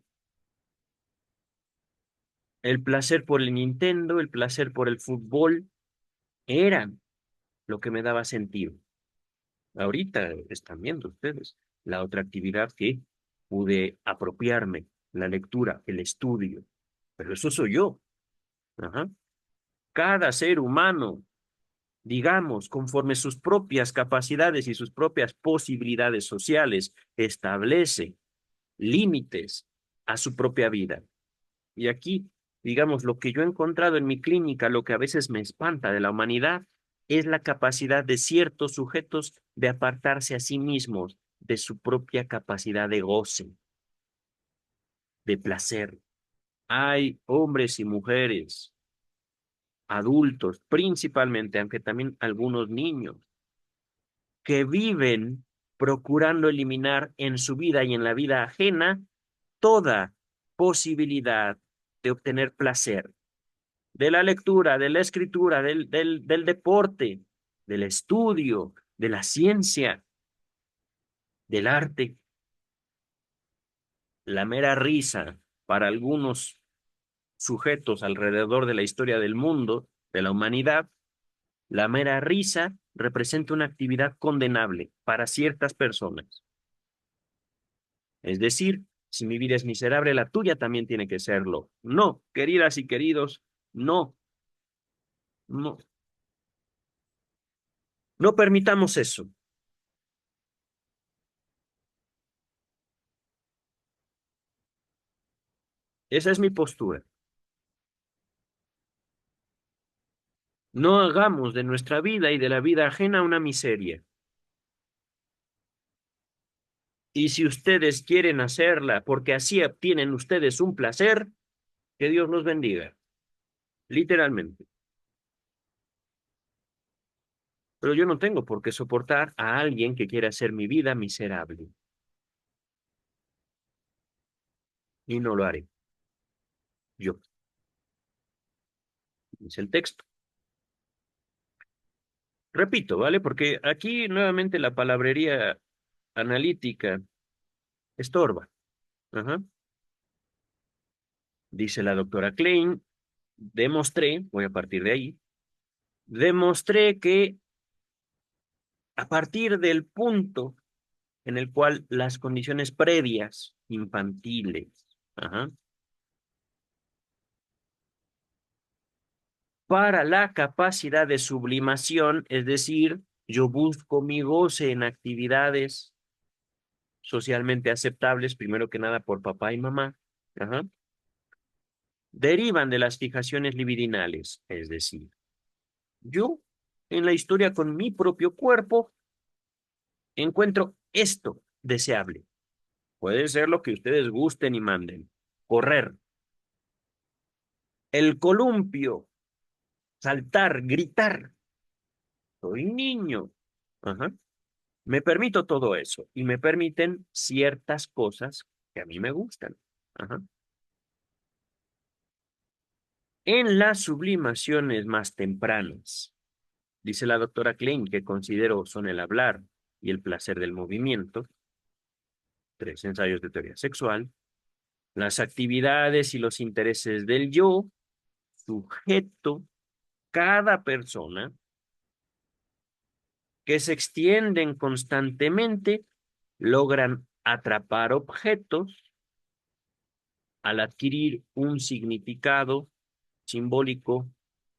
el placer por el Nintendo, el placer por el fútbol, eran lo que me daba sentido. Ahorita están viendo ustedes la otra actividad que pude apropiarme, la lectura, el estudio. Pero eso soy yo. Ajá. Cada ser humano, digamos, conforme sus propias capacidades y sus propias posibilidades sociales, establece límites a su propia vida. Y aquí, digamos, lo que yo he encontrado en mi clínica, lo que a veces me espanta de la humanidad, es la capacidad de ciertos sujetos de apartarse a sí mismos de su propia capacidad de goce, de placer. Hay hombres y mujeres, adultos principalmente, aunque también algunos niños, que viven procurando eliminar en su vida y en la vida ajena toda posibilidad de obtener placer de la lectura, de la escritura, del deporte, del estudio, de la ciencia, del arte. La mera risa para algunos sujetos alrededor de la historia del mundo, de la humanidad, la mera risa representa una actividad condenable para ciertas personas. Es decir, si mi vida es miserable, la tuya también tiene que serlo. No, queridas y queridos, no, no, no permitamos eso. Esa es mi postura. No hagamos de nuestra vida y de la vida ajena una miseria. Y si ustedes quieren hacerla porque así obtienen ustedes un placer, Que Dios los bendiga, literalmente. Pero yo no tengo por qué soportar a alguien que quiera hacer mi vida miserable. Y no lo haré. Yo, dice el texto. Repito, ¿vale? Porque aquí nuevamente la palabrería analítica estorba. Ajá. Dice la doctora Klein, demostré, voy a partir de ahí, demostré que a partir del punto en el cual las condiciones previas, infantiles, ajá, para la capacidad de sublimación, es decir, yo busco mi goce en actividades socialmente aceptables, primero que nada por papá y mamá, ajá, derivan de las fijaciones libidinales, es decir, yo en la historia con mi propio cuerpo encuentro esto deseable. Puede ser lo que ustedes gusten y manden. Correr, el columpio, saltar, gritar. Soy niño. Ajá. Me permito todo eso y me permiten ciertas cosas que a mí me gustan. Ajá. En las sublimaciones más tempranas, dice la doctora Klein, que considero son el hablar y el placer del movimiento, tres ensayos de teoría sexual, las actividades y los intereses del yo, sujeto, cada persona, que se extienden constantemente, logran atrapar objetos al adquirir un significado simbólico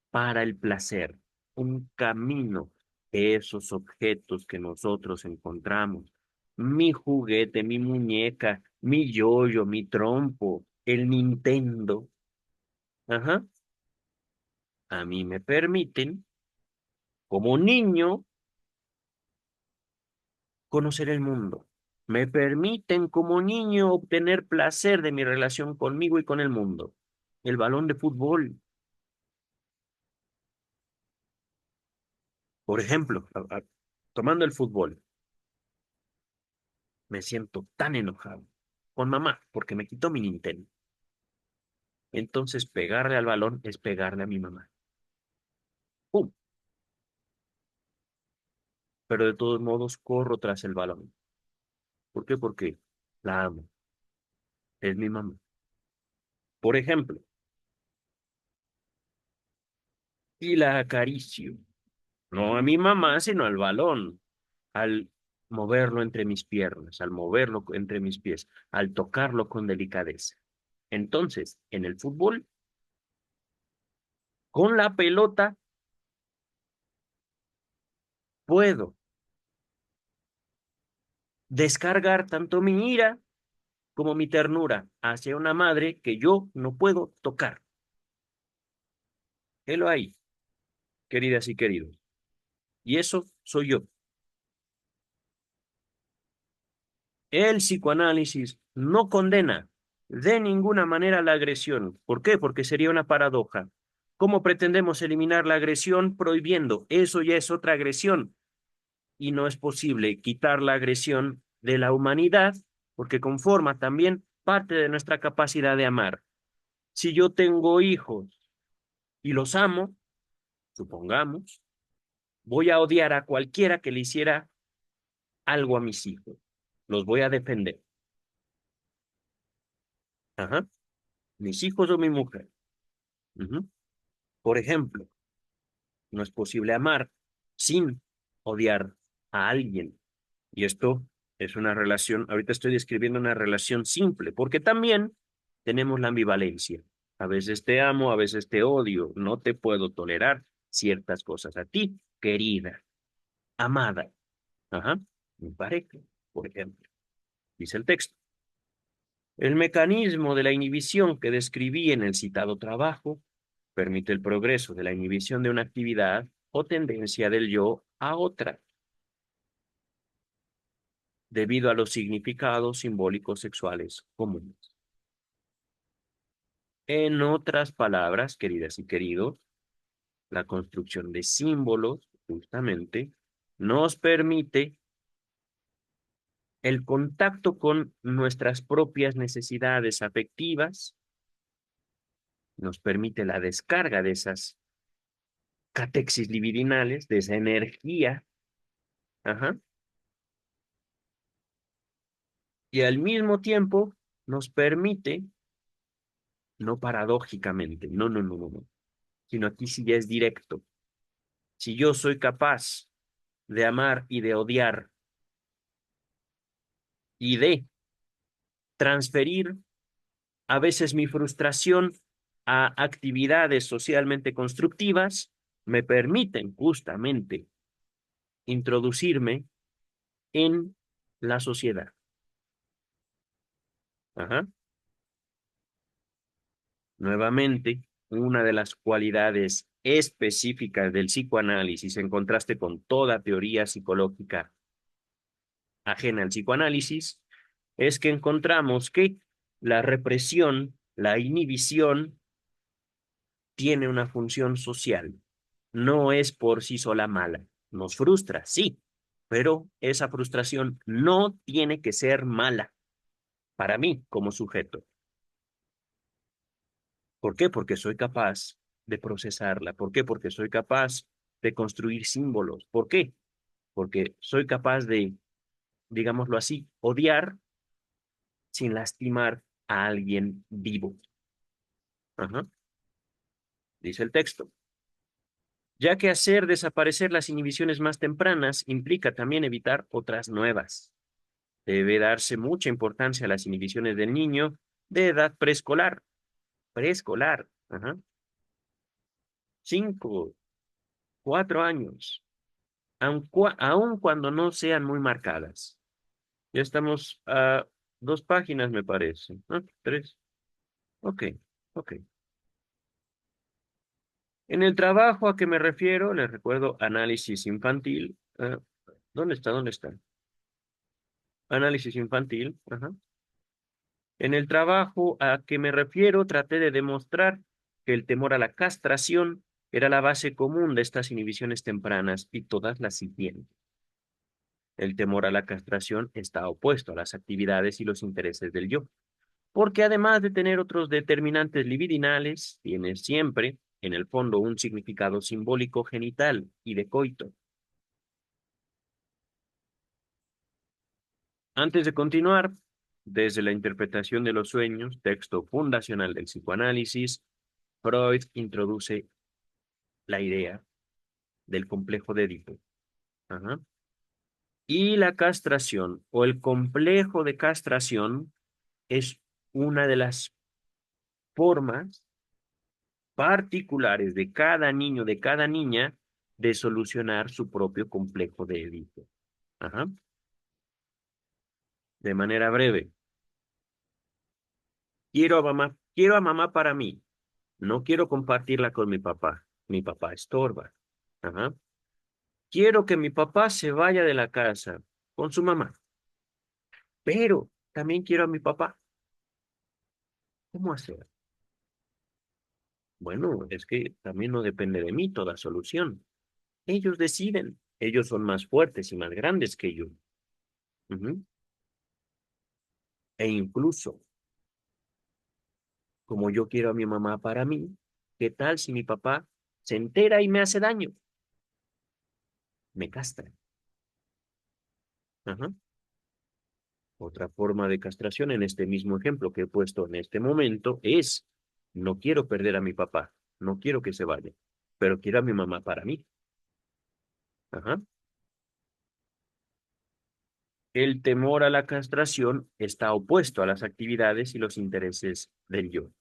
para el placer, un camino de esos objetos que nosotros encontramos. Mi juguete, mi muñeca, mi yoyo, mi trompo, el Nintendo, ajá, a mí me permiten, como niño, conocer el mundo. Me permiten como niño obtener placer de mi relación conmigo y con el mundo. El balón de fútbol, por ejemplo, tomando el fútbol, me siento tan enojado con mamá porque me quitó mi Nintendo. Entonces pegarle al balón es pegarle a mi mamá. ¡Pum! Pero de todos modos corro tras el balón. ¿Por qué? Porque la amo. Es mi mamá. Por ejemplo, y la acaricio. No a mi mamá, sino al balón, al moverlo entre mis piernas, al moverlo entre mis pies, al tocarlo con delicadeza. Entonces, en el fútbol, con la pelota, puedo descargar tanto mi ira como mi ternura hacia una madre que yo no puedo tocar. Helo ahí, queridas y queridos. Y eso soy yo. El psicoanálisis no condena de ninguna manera la agresión. ¿Por qué? Porque sería una paradoja. ¿Cómo pretendemos eliminar la agresión prohibiendo? Eso ya es otra agresión y no es posible quitar la agresión de la humanidad porque conforma también parte de nuestra capacidad de amar. Si yo tengo hijos y los amo, supongamos, voy a odiar a cualquiera que le hiciera algo a mis hijos. Los voy a defender. Ajá. Mis hijos o mi mujer. Ujú. Por ejemplo, no es posible amar sin odiar a alguien. Y esto es una relación, ahorita estoy describiendo una relación simple, porque también tenemos la ambivalencia. A veces te amo, a veces te odio, no te puedo tolerar ciertas cosas. A ti, querida, amada, ajá, mi pareja, por ejemplo, dice el texto. El mecanismo de la inhibición que describí en el citado trabajo permite el progreso de la inhibición de una actividad o tendencia del yo a otra, debido a los significados simbólicos sexuales comunes. En otras palabras, queridas y queridos, la construcción de símbolos, justamente, nos permite el contacto con nuestras propias necesidades afectivas, nos permite la descarga de esas catexis libidinales, de esa energía, ajá, y al mismo tiempo nos permite, no paradójicamente, no, no, no, no, no, sino aquí sí ya es directo. Si yo soy capaz de amar y de odiar y de transferir a veces mi frustración a actividades socialmente constructivas, me permiten justamente introducirme en la sociedad. Ajá. Nuevamente, una de las cualidades específicas del psicoanálisis en contraste con toda teoría psicológica ajena al psicoanálisis es que encontramos que la represión, la inhibición, tiene una función social. No es por sí sola mala. Nos frustra, sí, pero esa frustración no tiene que ser mala para mí como sujeto. ¿Por qué? Porque soy capaz de procesarla. ¿Por qué? Porque soy capaz de construir símbolos. ¿Por qué? Porque soy capaz de, digámoslo así, odiar sin lastimar a alguien vivo. Ajá. Dice el texto. Ya que hacer desaparecer las inhibiciones más tempranas implica también evitar otras nuevas. Debe darse mucha importancia a las inhibiciones del niño de edad preescolar. Preescolar. Ajá. 5, 4 años. Aun cuando no sean muy marcadas. Ya estamos a 2 páginas, me parece. ¿No? 3. Ok, ok. En el trabajo a que me refiero, les recuerdo análisis infantil. ¿Dónde está? ¿Dónde está? Análisis infantil. Ajá. En el trabajo a que me refiero, traté de demostrar que el temor a la castración era la base común de estas inhibiciones tempranas y todas las siguientes. El temor a la castración está opuesto a las actividades y los intereses del yo, porque además de tener otros determinantes libidinales, tiene siempre, en el fondo, un significado simbólico genital y de coito. Antes de continuar, desde la interpretación de los sueños, texto fundacional del psicoanálisis, Freud introduce la idea del complejo de Edipo. Ajá. Y la castración o el complejo de castración es una de las formas particulares de cada niño, de cada niña, de solucionar su propio complejo de Edipo. Ajá. De manera breve, quiero a mamá para mí. No quiero compartirla con mi papá. Mi papá estorba. Ajá. Quiero que mi papá se vaya de la casa con su mamá, pero también quiero a mi papá. ¿Cómo hacer? Bueno, es que también no depende de mí toda solución. Ellos deciden. Ellos son más fuertes y más grandes que yo. Ujú. E incluso, como yo quiero a mi mamá para mí, ¿qué tal si mi papá se entera y me hace daño? Me castra. Ajá. Otra forma de castración en este mismo ejemplo que he puesto en este momento es, no quiero perder a mi papá, no quiero que se vaya, pero quiero a mi mamá para mí. Ajá. El temor a la castración está opuesto a las actividades y los intereses del yo,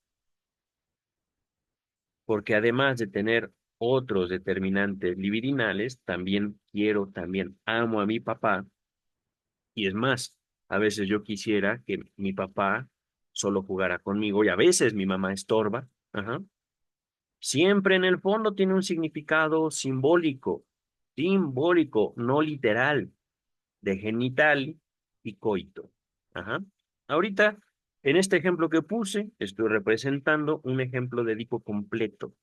porque además de tener otros determinantes libidinales, también amo a mi papá, y es más, a veces yo quisiera que mi papá solo jugara conmigo y a veces mi mamá estorba. Ajá. Siempre en el fondo tiene un significado simbólico, simbólico, no literal, de genital y coito. Ajá. Ahorita En este ejemplo que puse, estoy representando un ejemplo de Edipo completo.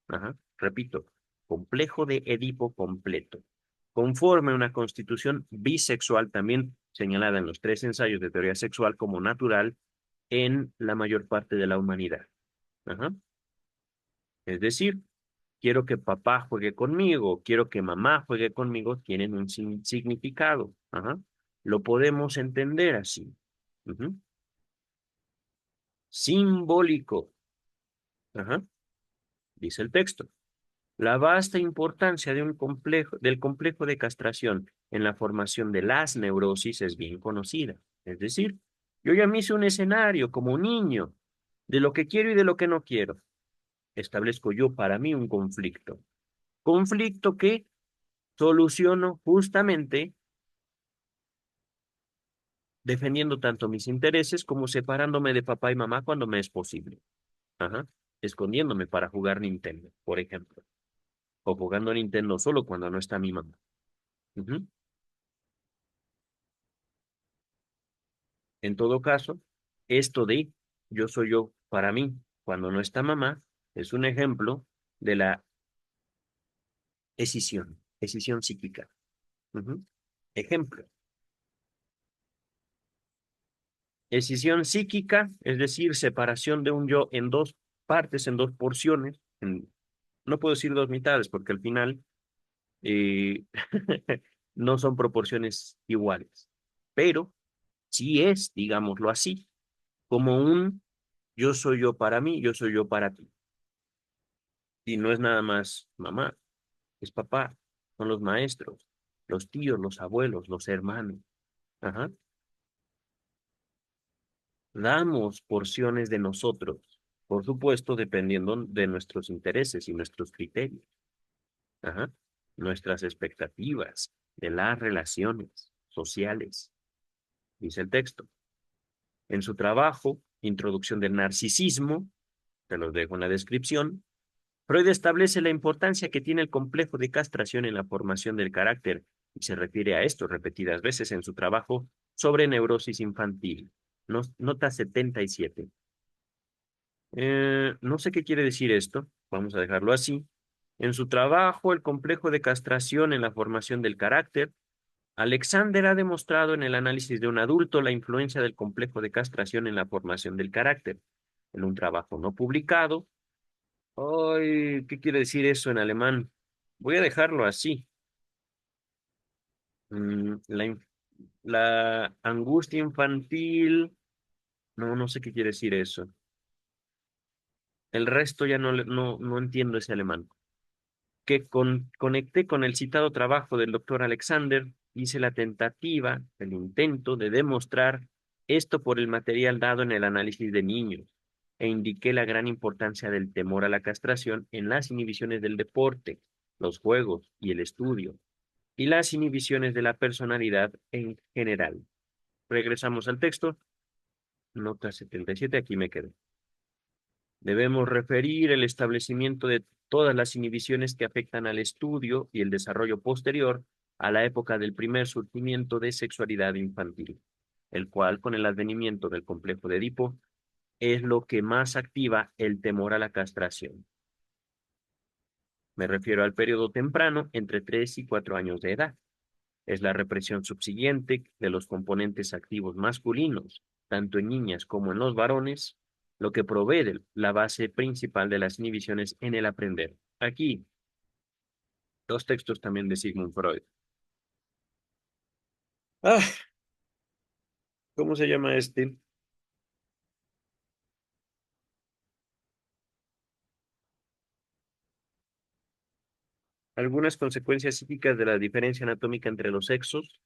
Ajá. Repito, complejo de Edipo completo. Conforme a una constitución bisexual también señalada en los tres ensayos de teoría sexual como natural en la mayor parte de la humanidad. Ajá. Es decir, quiero que papá juegue conmigo, quiero que mamá juegue conmigo, tienen un significado. Ajá. Lo podemos entender así. Ujú. Simbólico. Ajá. Dice el texto. La vasta importancia del complejo de castración en la formación de las neurosis es bien conocida. Es decir, yo ya me hice un escenario como un niño de lo que quiero y de lo que no quiero. Establezco yo para mí un conflicto. Conflicto que soluciono justamente defendiendo tanto mis intereses como separándome de papá y mamá cuando me es posible. Ajá. Escondiéndome para jugar Nintendo, por ejemplo. O jugando Nintendo solo cuando no está mi mamá. Ujú. En todo caso, esto de yo soy yo para mí cuando no está mamá es un ejemplo de la escisión psíquica. Ujú. Ejemplo, escisión psíquica, es decir, separación de un yo en dos partes, en dos porciones. No puedo decir dos mitades porque al final eh, no son proporciones iguales, pero sí es, digámoslo así, como un yo soy yo para mí, yo soy yo para ti. Y no es nada más mamá, es papá, son los maestros, los tíos, los abuelos, los hermanos. Ajá. Damos porciones de nosotros, por supuesto, dependiendo de nuestros intereses y nuestros criterios. Ajá. Nuestras expectativas de las relaciones sociales, dice el texto. En su trabajo, Introducción del Narcisismo, te los dejo en la descripción, Freud establece la importancia que tiene el complejo de castración en la formación del carácter y se refiere a esto repetidas veces en su trabajo sobre neurosis infantil. Nota 77. No sé qué quiere decir esto, vamos a dejarlo así. En su trabajo, el complejo de castración en la formación del carácter, Alexander ha demostrado en el análisis de un adulto la influencia del complejo de castración en la formación del carácter. En un trabajo no publicado, ay, ¿qué quiere decir eso en alemán? Voy a dejarlo así. La angustia infantil, no sé qué quiere decir eso. El resto ya no entiendo ese alemán. Conecté con el citado trabajo del doctor Alexander, hice la tentativa, el intento de demostrar esto por el material dado en el análisis de niños e indiqué la gran importancia del temor a la castración en las inhibiciones del deporte, los juegos y el estudio, y las inhibiciones de la personalidad en general. Regresamos al texto, nota 77, aquí me quedé. Debemos referir el establecimiento de todas las inhibiciones que afectan al estudio y el desarrollo posterior a la época del primer surgimiento de sexualidad infantil, el cual, con el advenimiento del complejo de Edipo, es lo que más activa el temor a la castración. Me refiero al periodo temprano entre 3 y 4 años de edad. Es la represión subsiguiente de los componentes activos masculinos, tanto en niñas como en los varones, lo que provee la base principal de las inhibiciones en el aprender. Aquí, dos textos también de Sigmund Freud. Ah, ¿cómo se llama este? Algunas consecuencias psíquicas de la diferencia anatómica entre los sexos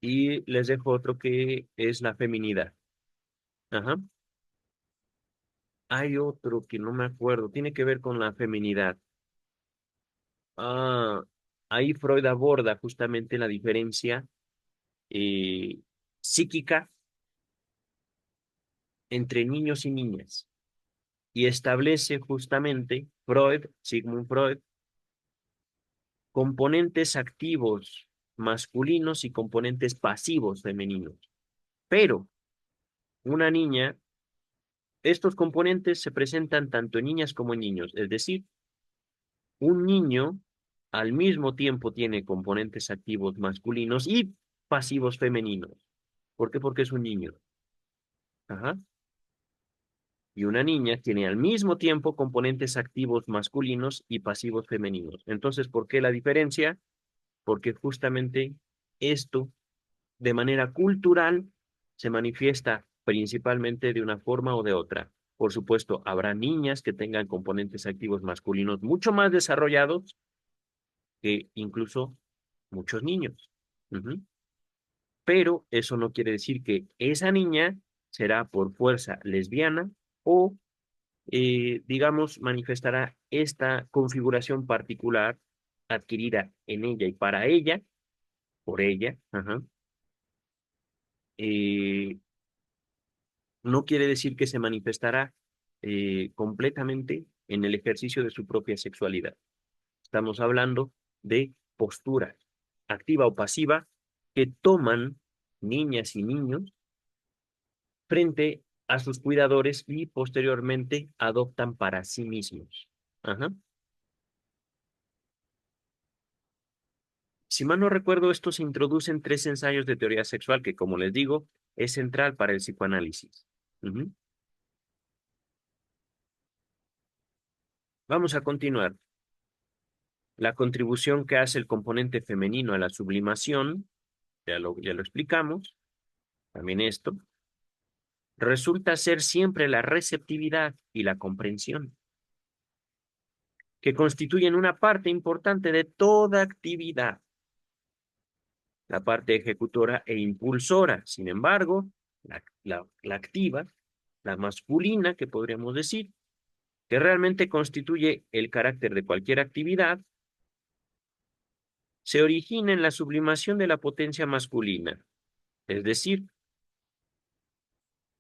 y les dejo otro que es la feminidad. Ajá. Hay otro que no me acuerdo, tiene que ver con la feminidad. Ah, ahí Freud aborda justamente la diferencia eh, psíquica entre niños y niñas y establece justamente Freud, Sigmund Freud, componentes activos masculinos y componentes pasivos femeninos. Pero Una niña, estos componentes se presentan tanto en niñas como en niños, es decir, un niño al mismo tiempo tiene componentes activos masculinos y pasivos femeninos. ¿Por qué? Porque es un niño. Ajá. Y una niña tiene al mismo tiempo componentes activos masculinos y pasivos femeninos. Entonces, ¿por qué la diferencia? Porque justamente esto, de manera cultural, se manifiesta principalmente de una forma o de otra. Por supuesto, habrá niñas que tengan componentes activos masculinos mucho más desarrollados que incluso muchos niños. Ujú. Pero eso no quiere decir que esa niña será por fuerza lesbiana o, digamos, manifestará esta configuración particular adquirida en ella y para ella, por ella, ajá, eh, no quiere decir que se manifestará completamente en el ejercicio de su propia sexualidad. Estamos hablando de postura activa o pasiva que toman niñas y niños frente a sus cuidadores y posteriormente adoptan para sí mismos. Ajá. Si mal no recuerdo, esto se introduce en tres ensayos de teoría sexual que, como les digo, es central para el psicoanálisis. Ujú. Vamos a continuar. La contribución que hace el componente femenino a la sublimación, ya lo explicamos, también esto, resulta ser siempre la receptividad y la comprensión, que constituyen una parte importante de toda actividad, la parte ejecutora e impulsora. Sin embargo, la activa, la masculina, que podríamos decir, que realmente constituye el carácter de cualquier actividad, se origina en la sublimación de la potencia masculina. Es decir,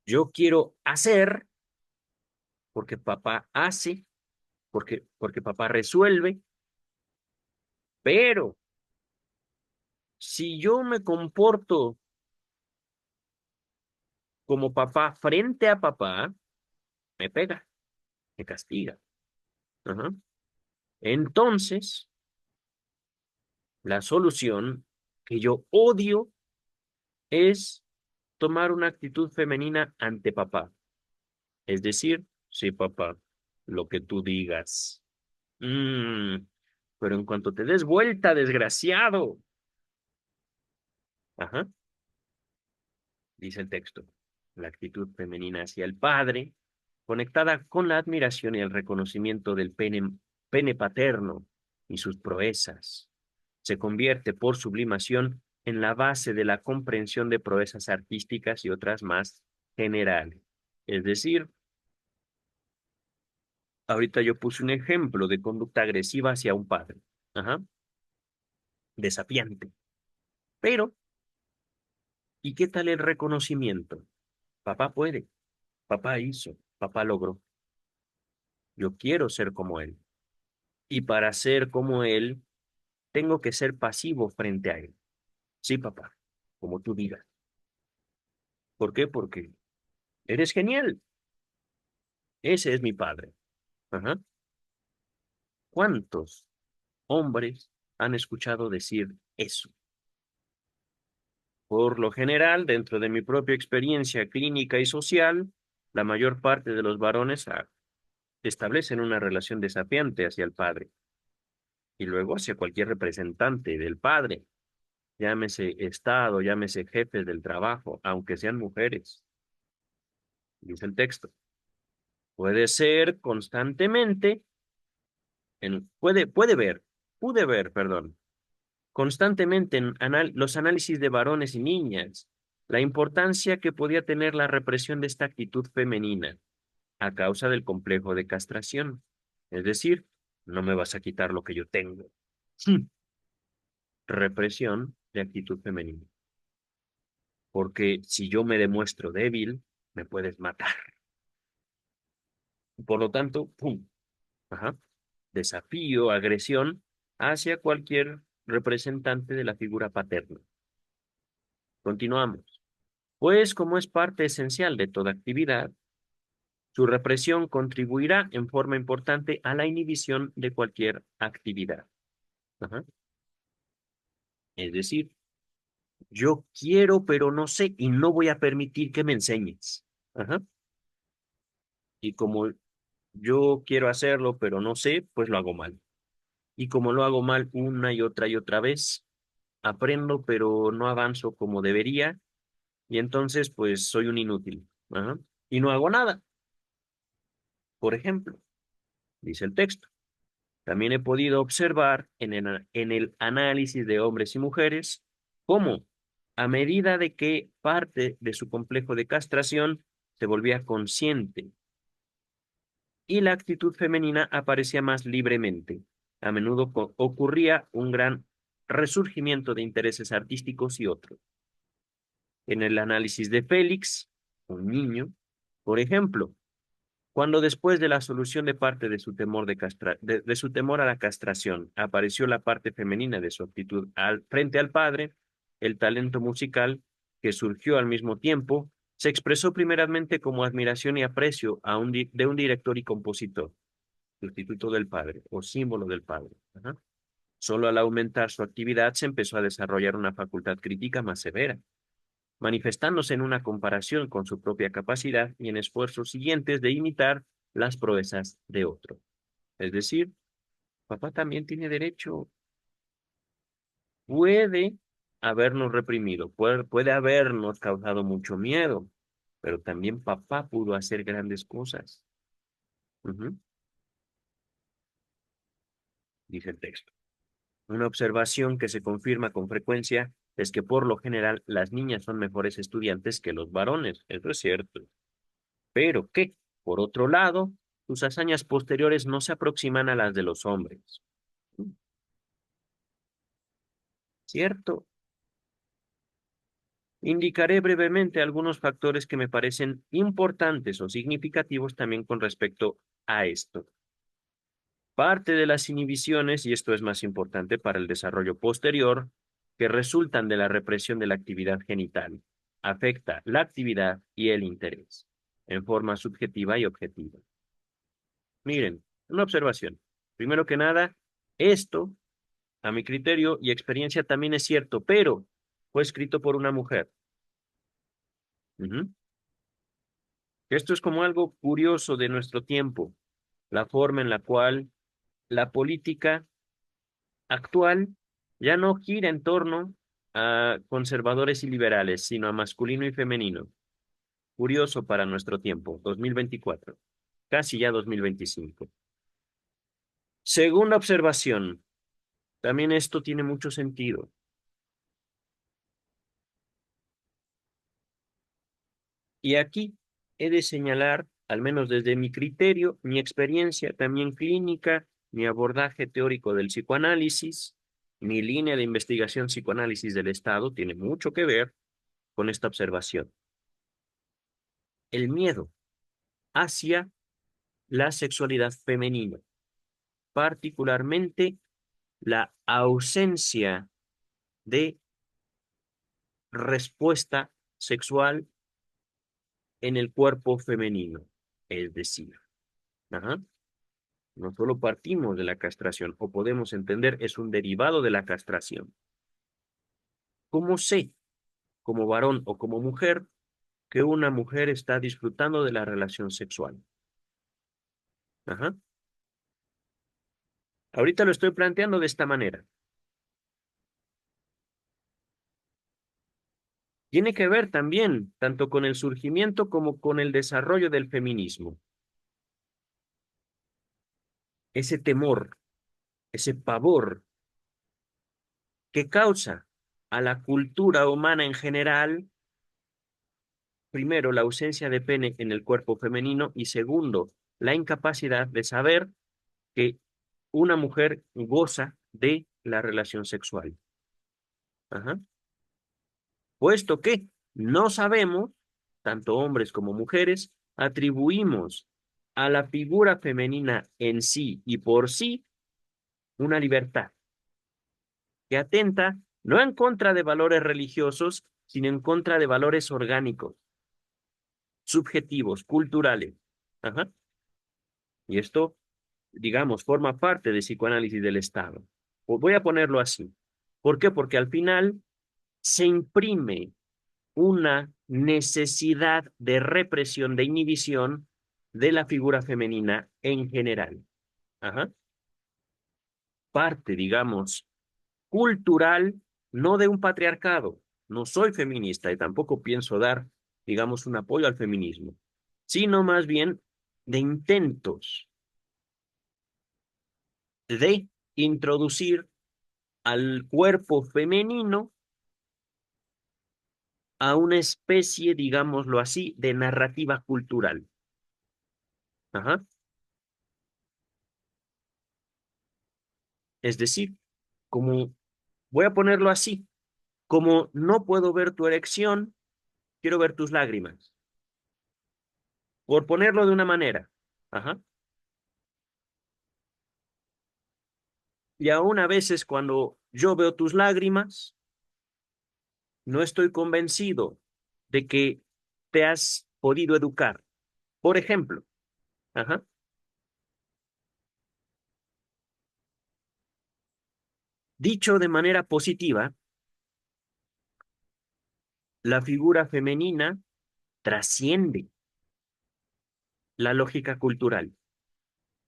yo quiero hacer porque papá hace, porque papá resuelve, pero si yo me comporto como papá frente a papá, me pega, me castiga. Ajá. Entonces, la solución que yo odio es tomar una actitud femenina ante papá. Es decir, sí, papá, lo que tú digas. Mm, pero en cuanto te des vuelta, desgraciado. Ajá, dice el texto. La actitud femenina hacia el padre, conectada con la admiración y el reconocimiento del pene paterno y sus proezas, se convierte por sublimación en la base de la comprensión de proezas artísticas y otras más generales. Es decir, ahorita yo puse un ejemplo de conducta agresiva hacia un padre, ajá, desafiante. Pero, ¿y qué tal el reconocimiento? Papá puede, papá hizo, papá logró. Yo quiero ser como él. Y para ser como él, tengo que ser pasivo frente a él. Sí, papá, como tú digas. ¿Por qué? Porque eres genial. Ese es mi padre. Ajá. ¿Cuántos hombres han escuchado decir eso? Por lo general, dentro de mi propia experiencia clínica y social, la mayor parte de los varones establecen una relación desafiante hacia el padre y luego hacia cualquier representante del padre, llámese Estado, llámese jefes del trabajo, aunque sean mujeres, dice el texto. Puede ser constantemente, pude ver, perdón, constantemente en los análisis de varones y niñas, la importancia que podía tener la represión de esta actitud femenina a causa del complejo de castración. Es decir, no me vas a quitar lo que yo tengo. Represión de actitud femenina. Porque si yo me demuestro débil, me puedes matar. Por lo tanto, ¡pum! Ajá. Desafío, agresión hacia cualquier representante de la figura paterna. Continuamos. pues como es parte esencial de toda actividad, su represión contribuirá en forma importante a la inhibición de cualquier actividad. Ajá. Es decir, yo quiero, pero no sé, y no voy a permitir que me enseñes. Ajá. Y como yo quiero hacerlo, pero no sé, pues lo hago mal. Y como lo hago mal una y otra vez, aprendo, pero no avanzo como debería, y entonces, pues soy un inútil. Ajá. Y no hago nada. Por ejemplo, dice el texto. También he podido observar en el análisis de hombres y mujeres cómo, a medida de que parte de su complejo de castración se volvía consciente y la actitud femenina aparecía más libremente, a menudo ocurría un gran resurgimiento de intereses artísticos y otros. En el análisis de Félix, un niño, por ejemplo, cuando después de la solución de parte de su temor, de su temor a la castración apareció la parte femenina de su actitud frente al padre, el talento musical, que surgió al mismo tiempo, se expresó primeramente como admiración y aprecio de un director y compositor, sustituto del padre o símbolo del padre. Ajá. Solo al aumentar su actividad se empezó a desarrollar una facultad crítica más severa, manifestándose en una comparación con su propia capacidad y en esfuerzos siguientes de imitar las proezas de otro. Es decir, papá también tiene derecho, puede habernos reprimido, puede habernos causado mucho miedo, pero también papá pudo hacer grandes cosas. Ujú. Dice el texto. Una observación que se confirma con frecuencia es que por lo general las niñas son mejores estudiantes que los varones. Eso es cierto. Pero que, por otro lado, sus hazañas posteriores no se aproximan a las de los hombres. ¿Cierto? Indicaré brevemente algunos factores que me parecen importantes o significativos también con respecto a esto. Parte de las inhibiciones, y esto es más importante para el desarrollo posterior, que resultan de la represión de la actividad genital, afecta la actividad y el interés, en forma subjetiva y objetiva. Miren, una observación. Primero que nada, esto, a mi criterio y experiencia, también es cierto, pero fue escrito por una mujer. Ujú. Esto es como algo curioso de nuestro tiempo, la forma en la cual la política actual ya no gira en torno a conservadores y liberales, sino a masculino y femenino. Curioso para nuestro tiempo, 2024, casi ya 2025. Segunda observación, también esto tiene mucho sentido. Y aquí he de señalar, al menos desde mi criterio, mi experiencia también clínica, mi abordaje teórico del psicoanálisis, mi línea de investigación psicoanálisis del Estado tiene mucho que ver con esta observación. El miedo hacia la sexualidad femenina, particularmente la ausencia de respuesta sexual en el cuerpo femenino. Es decir, ajá, no solo partimos de la castración, o podemos entender es un derivado de la castración. ¿Cómo sé, como varón o como mujer, que una mujer está disfrutando de la relación sexual? Ajá. Ahorita lo estoy planteando de esta manera. Tiene que ver también tanto con el surgimiento como con el desarrollo del feminismo. Ese temor, ese pavor que causa a la cultura humana en general, primero, la ausencia de pene en el cuerpo femenino y segundo, la incapacidad de saber que una mujer goza de la relación sexual. Ajá. Puesto que no sabemos, tanto hombres como mujeres, atribuimos a la figura femenina en sí y por sí una libertad que atenta no en contra de valores religiosos, sino en contra de valores orgánicos, subjetivos, culturales. Ajá. Y esto, digamos, forma parte del psicoanálisis del Estado. Voy a ponerlo así. ¿Por qué? Porque al final se imprime una necesidad de represión, de inhibición de la figura femenina en general. Ajá. Parte, digamos, cultural, no de un patriarcado. No soy feminista y tampoco pienso dar, digamos, un apoyo al feminismo, sino más bien de intentos de introducir al cuerpo femenino a una especie, digámoslo así, de narrativa cultural. Ajá. Es decir, como, voy a ponerlo así, como no puedo ver tu erección, quiero ver tus lágrimas. Por ponerlo de una manera. Ajá. Y aún a veces cuando yo veo tus lágrimas, no estoy convencido de que te has podido educar. Por ejemplo, ajá, dicho de manera positiva, la figura femenina trasciende la lógica cultural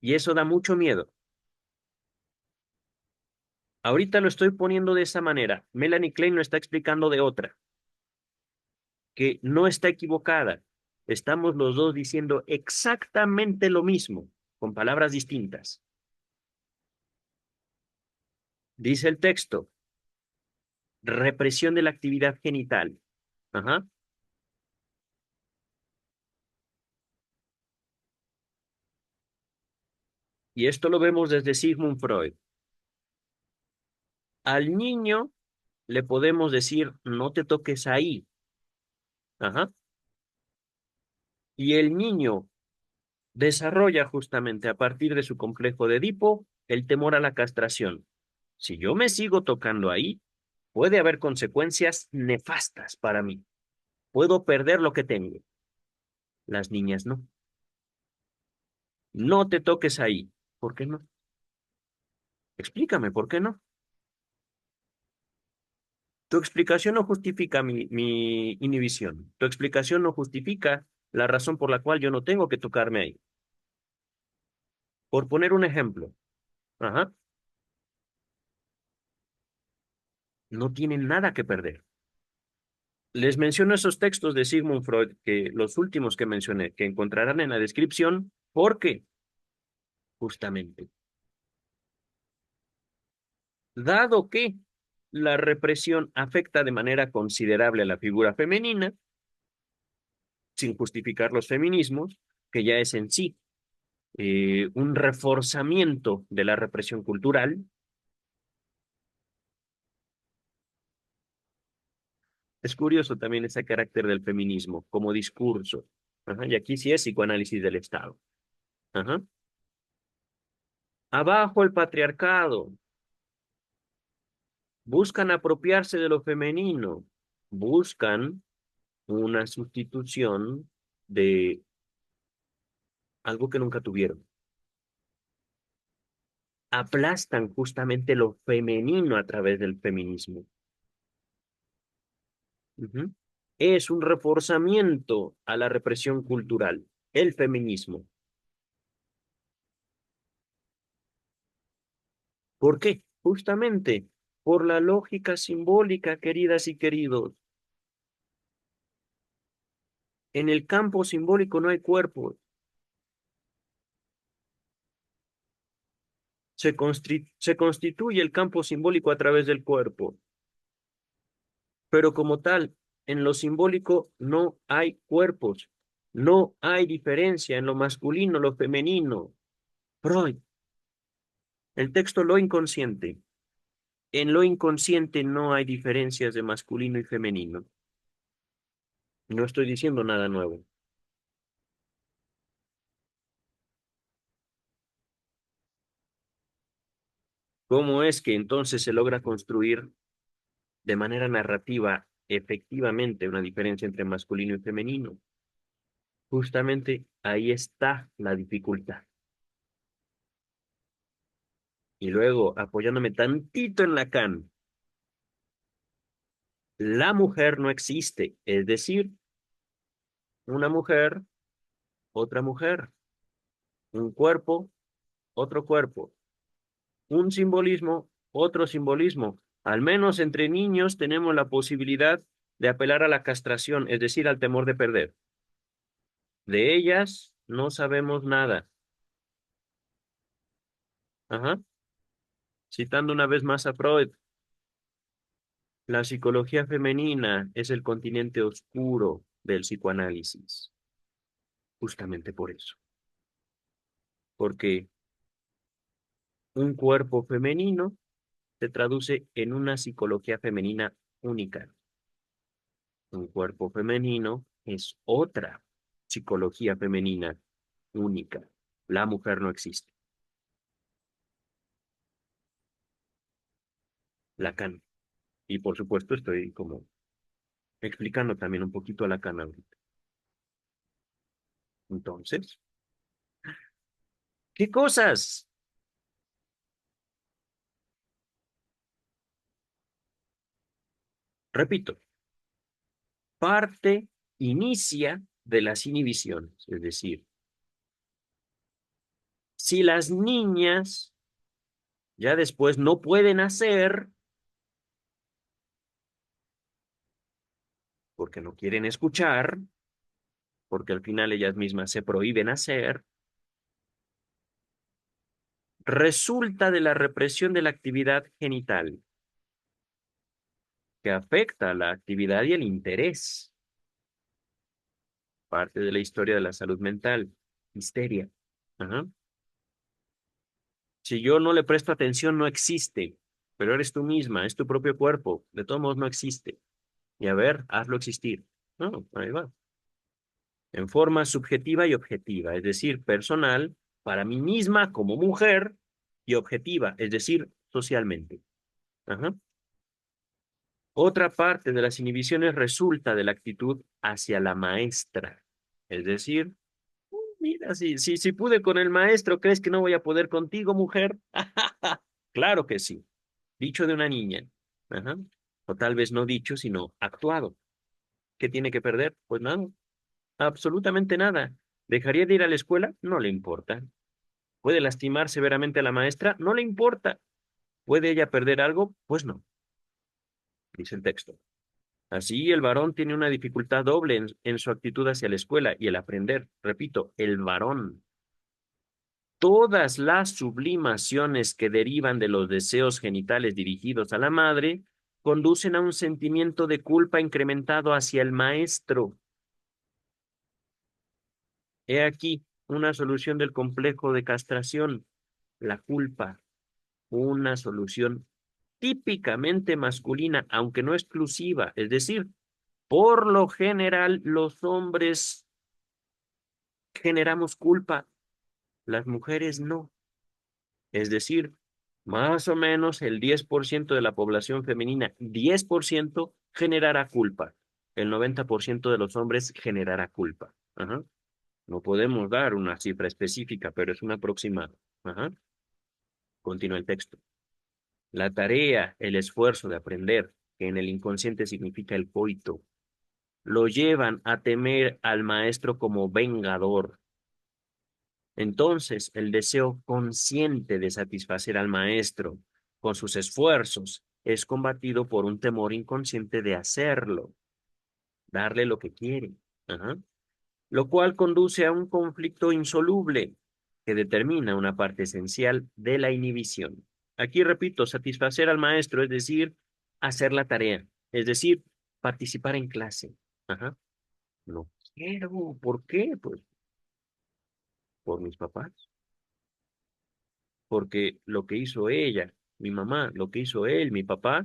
y eso da mucho miedo. Ahorita lo estoy poniendo de esa manera. Melanie Klein lo está explicando de otra, que no está equivocada. Estamos los dos diciendo exactamente lo mismo, con palabras distintas. Dice el texto, represión de la actividad genital. Ajá. Y esto lo vemos desde Sigmund Freud. Al niño le podemos decir, no te toques ahí. Ajá. Y el niño desarrolla justamente a partir de su complejo de Edipo el temor a la castración. Si yo me sigo tocando ahí, puede haber consecuencias nefastas para mí. Puedo perder lo que tengo. Las niñas no. No te toques ahí. ¿Por qué no? Explícame, ¿por qué no? Tu explicación no justifica mi inhibición. Tu explicación no justifica la razón por la cual yo no tengo que tocarme ahí. Por poner un ejemplo, ajá, no tienen nada que perder. Les menciono esos textos de Sigmund Freud, que los últimos que mencioné, que encontrarán en la descripción, porque justamente, dado que la represión afecta de manera considerable a la figura femenina, sin justificar los feminismos, que ya es en sí un reforzamiento de la represión cultural. Es curioso también ese carácter del feminismo como discurso. Ajá, y aquí sí es psicoanálisis del Estado. Ajá. Abajo el patriarcado. Buscan apropiarse de lo femenino. Buscan una sustitución de algo que nunca tuvieron. Aplastan justamente lo femenino a través del feminismo. Ujú. Es un reforzamiento a la represión cultural, el feminismo. ¿Por qué? Justamente por la lógica simbólica, queridas y queridos. En el campo simbólico no hay cuerpos. Se constituye el campo simbólico a través del cuerpo, pero como tal, en lo simbólico no hay cuerpos. No hay diferencia en lo masculino, lo femenino. Freud, el texto Lo inconsciente. En lo inconsciente no hay diferencias de masculino y femenino. No estoy diciendo nada nuevo. ¿Cómo es que entonces se logra construir de manera narrativa efectivamente una diferencia entre masculino y femenino. Justamente ahí está la dificultad. Y luego, apoyándome tantito en Lacan, la mujer no existe, es decir, una mujer, otra mujer, un cuerpo, otro cuerpo, un simbolismo, otro simbolismo. Al menos entre niños tenemos la posibilidad de apelar a la castración, es decir, al temor de perder. De ellas no sabemos nada. Ajá. Citando una vez más a Freud, la psicología femenina es el continente oscuro del psicoanálisis, justamente por eso, porque un cuerpo femenino se traduce en una psicología femenina única. Un cuerpo femenino es otra psicología femenina única. La mujer no existe. Lacan. Y por supuesto estoy como explicando también un poquito a Lacan ahorita. Entonces, ¿qué cosas? Repito, parte inicia de las inhibiciones. Es decir, si las niñas ya después no pueden hacer porque no quieren escuchar, porque al final ellas mismas se prohíben hacer, resulta de la represión de la actividad genital, que afecta la actividad y el interés, parte de la historia de la salud mental, histeria. Ajá. Si yo no le presto atención, no existe, pero eres tú misma, es tu propio cuerpo, de todos modos no existe. Y a ver, hazlo existir. No, ahí va. En forma subjetiva y objetiva, es decir, personal, para mí misma como mujer, y objetiva, es decir, socialmente. Ajá. Otra parte de las inhibiciones resulta de la actitud hacia la maestra. Es decir, mira, si pude con el maestro, ¿crees que no voy a poder contigo, mujer? Claro que sí. Dicho de una niña. Ajá. O tal vez no dicho, sino actuado. ¿Qué tiene que perder? Pues nada, absolutamente nada. ¿Dejaría de ir a la escuela? No le importa. ¿Puede lastimar severamente a la maestra? No le importa. ¿Puede ella perder algo? Pues no, dice el texto. Así, el varón tiene una dificultad doble en su actitud hacia la escuela y el aprender. Repito, el varón. Todas las sublimaciones que derivan de los deseos genitales dirigidos a la madre conducen a un sentimiento de culpa incrementado hacia el maestro. He aquí una solución del complejo de castración, la culpa, una solución típicamente masculina, aunque no exclusiva, es decir, por lo general los hombres generamos culpa, las mujeres no. Es decir, más o menos el 10% de la población femenina, 10% generará culpa. El 90% de los hombres generará culpa. Ajá. No podemos dar una cifra específica, pero es un aproximado. Ajá. Continúa el texto. La tarea, el esfuerzo de aprender, que en el inconsciente significa el coito, lo llevan a temer al maestro como vengador. Entonces, el deseo consciente de satisfacer al maestro con sus esfuerzos es combatido por un temor inconsciente de hacerlo, darle lo que quiere. Ajá. Lo cual conduce a un conflicto insoluble que determina una parte esencial de la inhibición. Aquí repito, satisfacer al maestro, es decir, hacer la tarea, es decir, participar en clase. Ajá. No quiero, ¿por qué? Pues por mis papás, porque lo que hizo ella, mi mamá, lo que hizo él, mi papá,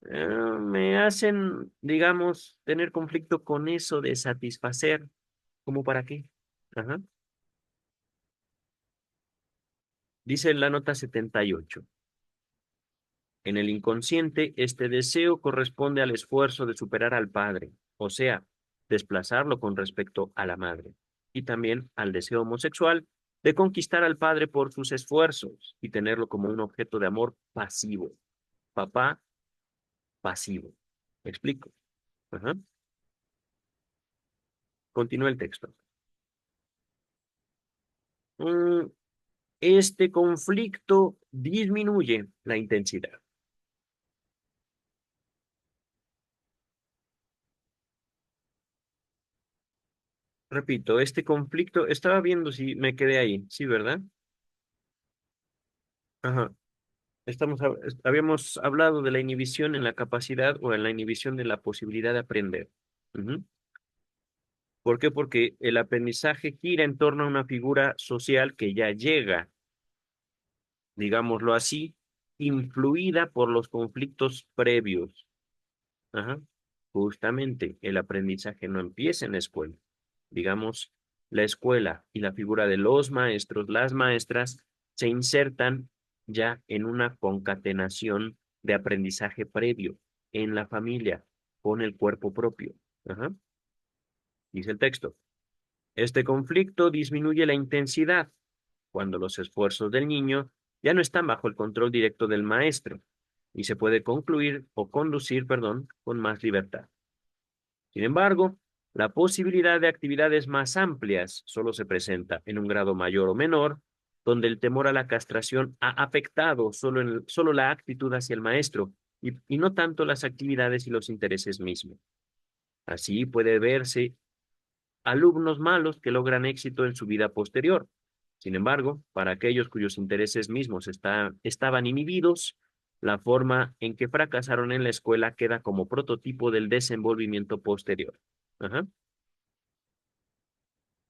me hacen, digamos, tener conflicto con eso de satisfacer, ¿cómo para qué? Ajá. Dice la nota 78. En el inconsciente, este deseo corresponde al esfuerzo de superar al padre, o sea, desplazarlo con respecto a la madre, y también al deseo homosexual de conquistar al padre por sus esfuerzos y tenerlo como un objeto de amor pasivo. Papá pasivo. ¿Me explico? Ajá. Continúa el texto. Mm, Este conflicto disminuye la intensidad. Repito, este conflicto, estaba viendo si me quedé ahí, sí, ¿verdad? Ajá. Habíamos hablado de la inhibición en la capacidad o en la inhibición de la posibilidad de aprender. Ujú. ¿Por qué? Porque el aprendizaje gira en torno a una figura social que ya llega, digámoslo así, influida por los conflictos previos. Ajá. Justamente el aprendizaje no empieza en la escuela. Digamos, la escuela y la figura de los maestros, las maestras, se insertan ya en una concatenación de aprendizaje previo en la familia con el cuerpo propio. Ajá. Dice el texto. Este conflicto disminuye la intensidad cuando los esfuerzos del niño ya no están bajo el control directo del maestro y se puede concluir o conducir, perdón, con más libertad. Sin embargo, la posibilidad de actividades más amplias solo se presenta en un grado mayor o menor, donde el temor a la castración ha afectado solo la actitud hacia el maestro y no tanto las actividades y los intereses mismos. Así puede verse alumnos malos que logran éxito en su vida posterior. Sin embargo, para aquellos cuyos intereses mismos estaban inhibidos, la forma en que fracasaron en la escuela queda como prototipo del desenvolvimiento posterior. Ajá.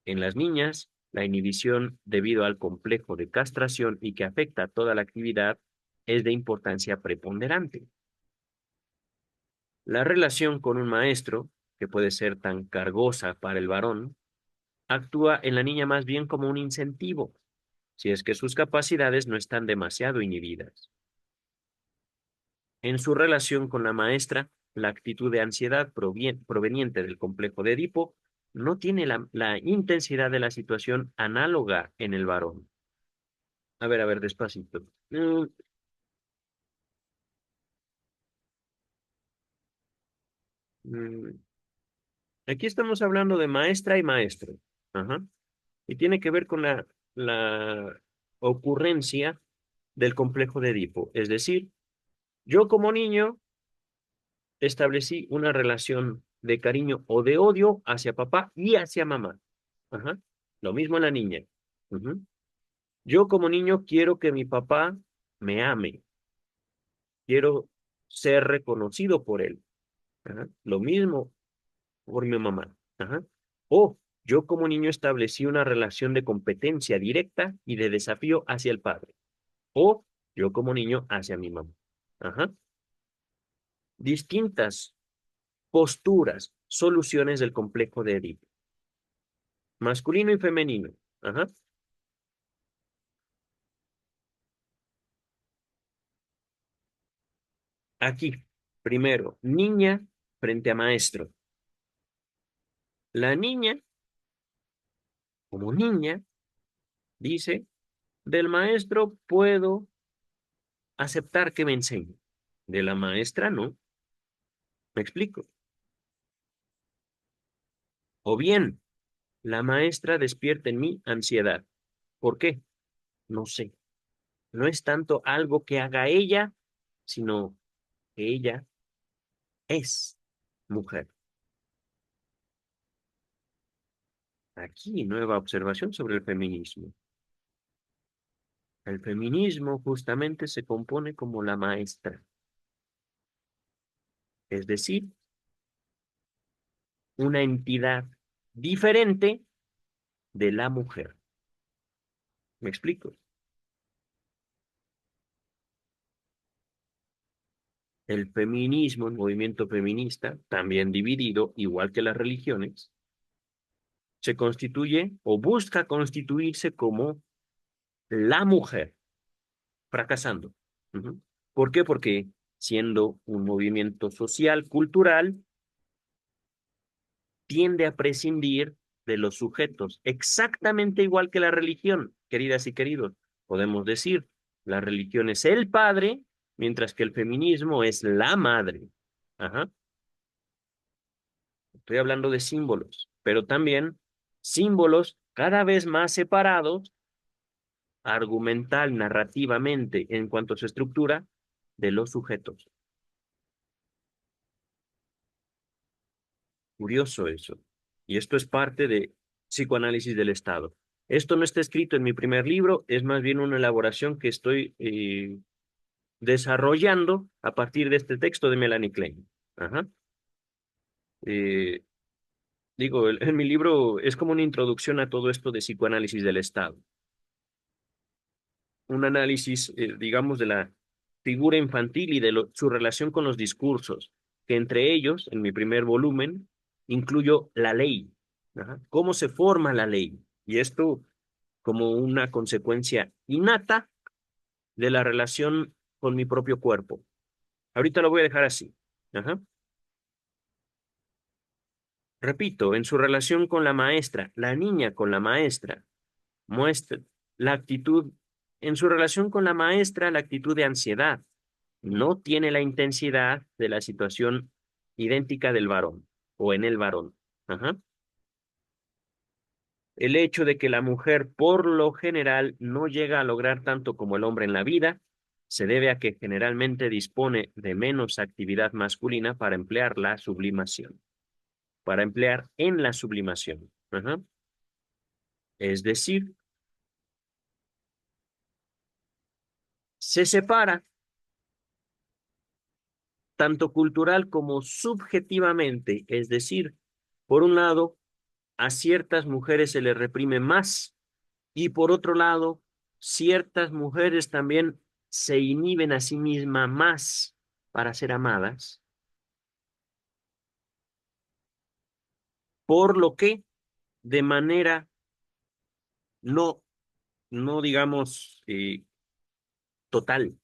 En las niñas, la inhibición debido al complejo de castración y que afecta a toda la actividad es de importancia preponderante. La relación con un maestro, que puede ser tan cargosa para el varón, actúa en la niña más bien como un incentivo, si es que sus capacidades no están demasiado inhibidas. En su relación con la maestra, la actitud de ansiedad proveniente del complejo de Edipo no tiene la intensidad de la situación análoga en el varón. A ver, despacito. Mm, Aquí estamos hablando de maestra y maestro. Ajá. Y tiene que ver con la ocurrencia del complejo de Edipo. Es decir, yo como niño establecí una relación de cariño o de odio hacia papá y hacia mamá. Ajá. Lo mismo en la niña. Ujú. Yo como niño quiero que mi papá me ame, quiero ser reconocido por él. Ajá. Lo mismo por mi mamá. Ajá. O yo como niño establecí una relación de competencia directa y de desafío hacia el padre. O yo como niño hacia mi mamá. Ajá. Distintas posturas, soluciones del complejo de Edipo. Masculino y femenino. Ajá. Aquí, primero, niña frente a maestro. La niña, como niña, dice, del maestro puedo aceptar que me enseñe. De la maestra no. ¿Me explico? O bien, la maestra despierta en mí ansiedad. ¿Por qué? No sé. No es tanto algo que haga ella, sino que ella es mujer. Aquí, nueva observación sobre el feminismo. El feminismo justamente se compone como la maestra, es decir, una entidad diferente de la mujer. ¿Me explico? El feminismo, el movimiento feminista, también dividido, igual que las religiones, se constituye o busca constituirse como la mujer, fracasando. Ujú. ¿Por qué? Porque siendo un movimiento social, cultural, tiende a prescindir de los sujetos, exactamente igual que la religión, queridas y queridos. Podemos decir, la religión es el padre, mientras que el feminismo es la madre. Ajá. Estoy hablando de símbolos, pero también símbolos cada vez más separados, argumental, narrativamente, en cuanto a su estructura, de los sujetos. Curioso eso. Y esto es parte de psicoanálisis del Estado. Esto no está escrito en mi primer libro, es más bien una elaboración que estoy desarrollando a partir de este texto de Melanie Klein. Ajá. Eh, digo, en mi libro es como una introducción a todo esto de psicoanálisis del Estado. Un análisis, digamos, de la figura infantil y de su relación con los discursos, que entre ellos, en mi primer volumen, incluyo la ley. Ajá. ¿Cómo se forma la ley? Y esto como una consecuencia innata de la relación con mi propio cuerpo. Ahorita lo voy a dejar así. Ajá. Repito, en su relación con la maestra, la niña con la maestra, muestra la actitud, en su relación con la maestra, la actitud de ansiedad. No tiene la intensidad de la situación idéntica del varón o en el varón. Ajá. El hecho de que la mujer por lo general no llega a lograr tanto como el hombre en la vida se debe a que generalmente dispone de menos actividad masculina para emplear la sublimación, para emplear en la sublimación. Ajá. Es decir, se separa tanto cultural como subjetivamente, es decir, por un lado, a ciertas mujeres se les reprime más y por otro lado, ciertas mujeres también se inhiben a sí mismas más para ser amadas, por lo que de manera no, no digamos total,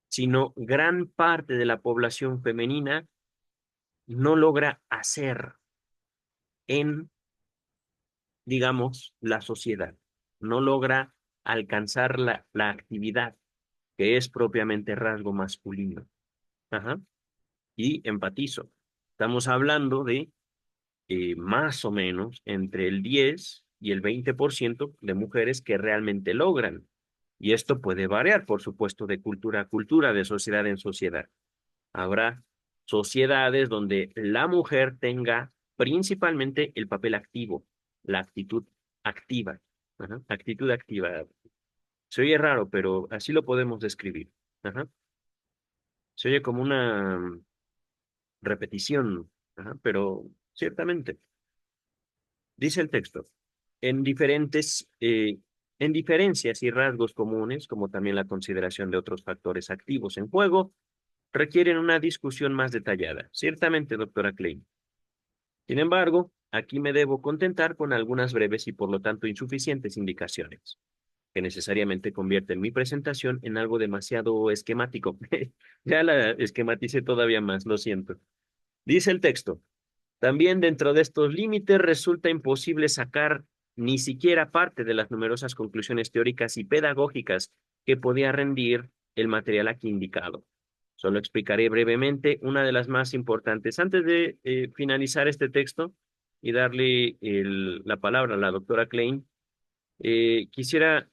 sino gran parte de la población femenina no logra hacer en, digamos, la sociedad, no logra alcanzar la actividad que es propiamente rasgo masculino. Ajá. Y empatizo. Estamos hablando de más o menos entre el 10 y el 20% de mujeres que realmente logran. Y esto puede variar, por supuesto, de cultura a cultura, de sociedad en sociedad. Habrá sociedades donde la mujer tenga principalmente el papel activo, la actitud activa. Ajá. Actitud activa. Se oye raro, pero así lo podemos describir. Ajá. Se oye como una repetición, ajá, pero ciertamente. Dice el texto, en en diferencias y rasgos comunes, como también la consideración de otros factores activos en juego, requieren una discusión más detallada. Ciertamente, doctora Klein. Sin embargo, aquí me debo contentar con algunas breves y por lo tanto insuficientes indicaciones, que necesariamente convierten mi presentación en algo demasiado esquemático. Ya la esquematicé todavía más, lo siento. Dice el texto. También dentro de estos límites resulta imposible sacar ni siquiera parte de las numerosas conclusiones teóricas y pedagógicas que podía rendir el material aquí indicado. Solo explicaré brevemente una de las más importantes. Antes de finalizar este texto y darle la palabra a la doctora Klein, quisiera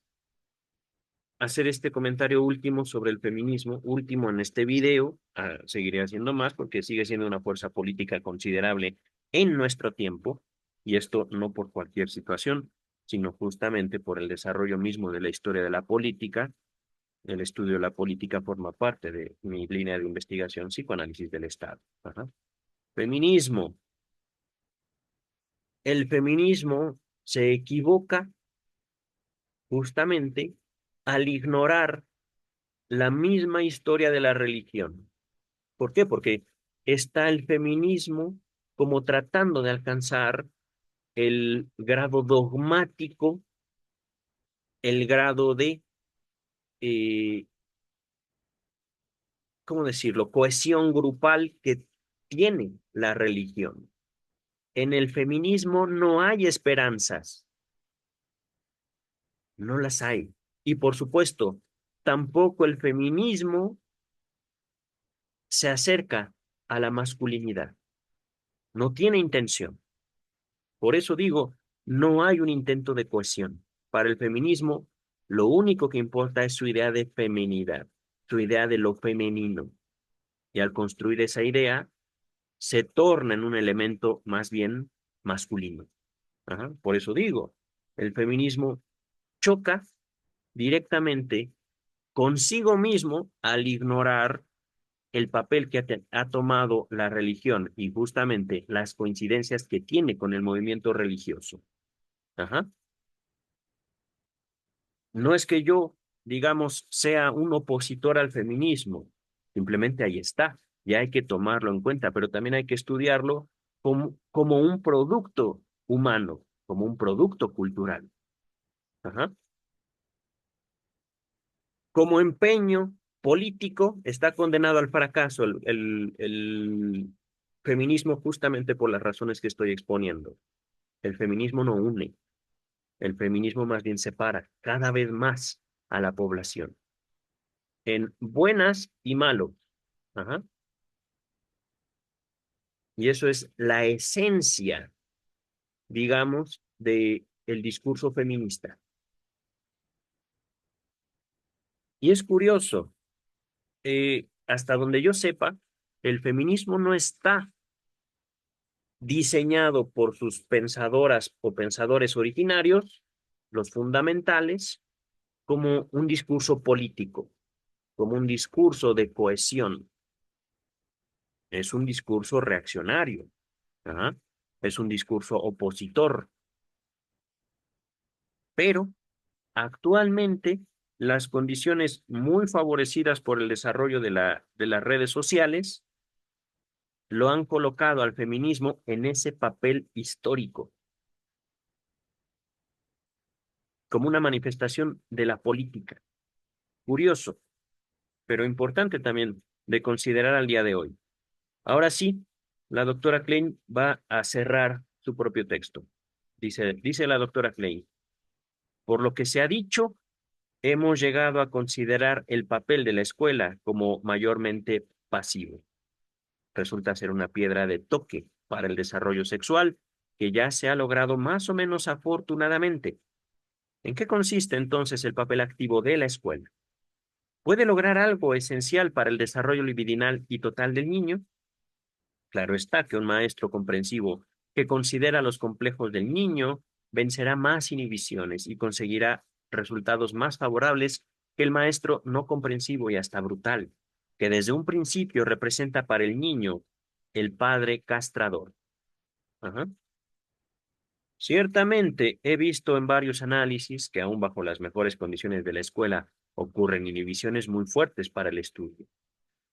hacer este comentario último sobre el feminismo, último en este video. Seguiré haciendo más porque sigue siendo una fuerza política considerable en nuestro tiempo, y esto no por cualquier situación, sino justamente por el desarrollo mismo de la historia de la política. El estudio de la política forma parte de mi línea de investigación, psicoanálisis del Estado. Ajá. Feminismo. El feminismo se equivoca justamente al ignorar la misma historia de la religión. ¿Por qué? Porque está el feminismo como tratando de alcanzar el grado dogmático, el grado de ¿cómo decirlo?, cohesión grupal que tiene la religión. En el feminismo no hay esperanzas, no las hay. Y por supuesto, tampoco el feminismo se acerca a la masculinidad, no tiene intención. Por eso digo, no hay un intento de cohesión. Para el feminismo, lo único que importa es su idea de feminidad, su idea de lo femenino. Y al construir esa idea, se torna en un elemento más bien masculino. Ajá. Por eso digo, el feminismo choca directamente consigo mismo al ignorar el papel que ha tomado la religión y justamente las coincidencias que tiene con el movimiento religioso. Ajá. No es que yo, digamos, sea un opositor al feminismo, simplemente ahí está, y hay que tomarlo en cuenta, pero también hay que estudiarlo como un producto humano, como un producto cultural. Ajá. Como empeño político está condenado al fracaso el feminismo justamente por las razones que estoy exponiendo. El feminismo no une, el feminismo más bien separa cada vez más a la población en buenas y malos. Ajá. Y eso es la esencia, digamos, de el discurso feminista. Y es curioso, hasta donde yo sepa, el feminismo no está diseñado por sus pensadoras o pensadores originarios, los fundamentales, como un discurso político, como un discurso de cohesión. Es un discurso reaccionario, ¿ah? Es un discurso opositor, pero actualmente las condiciones muy favorecidas por el desarrollo de las redes sociales lo han colocado al feminismo en ese papel histórico, como una manifestación de la política. Curioso, pero importante también de considerar al día de hoy. Ahora sí, la doctora Klein va a cerrar su propio texto. Dice la doctora Klein, por lo que se ha dicho, hemos llegado a considerar el papel de la escuela como mayormente pasivo. Resulta ser una piedra de toque para el desarrollo sexual que ya se ha logrado más o menos afortunadamente. ¿En qué consiste entonces el papel activo de la escuela? ¿Puede lograr algo esencial para el desarrollo libidinal y total del niño? Claro está que un maestro comprensivo que considera los complejos del niño vencerá más inhibiciones y conseguirá resultados más favorables que el maestro no comprensivo y hasta brutal, que desde un principio representa para el niño el padre castrador. Ajá. Ciertamente, he visto en varios análisis que aún bajo las mejores condiciones de la escuela ocurren inhibiciones muy fuertes para el estudio.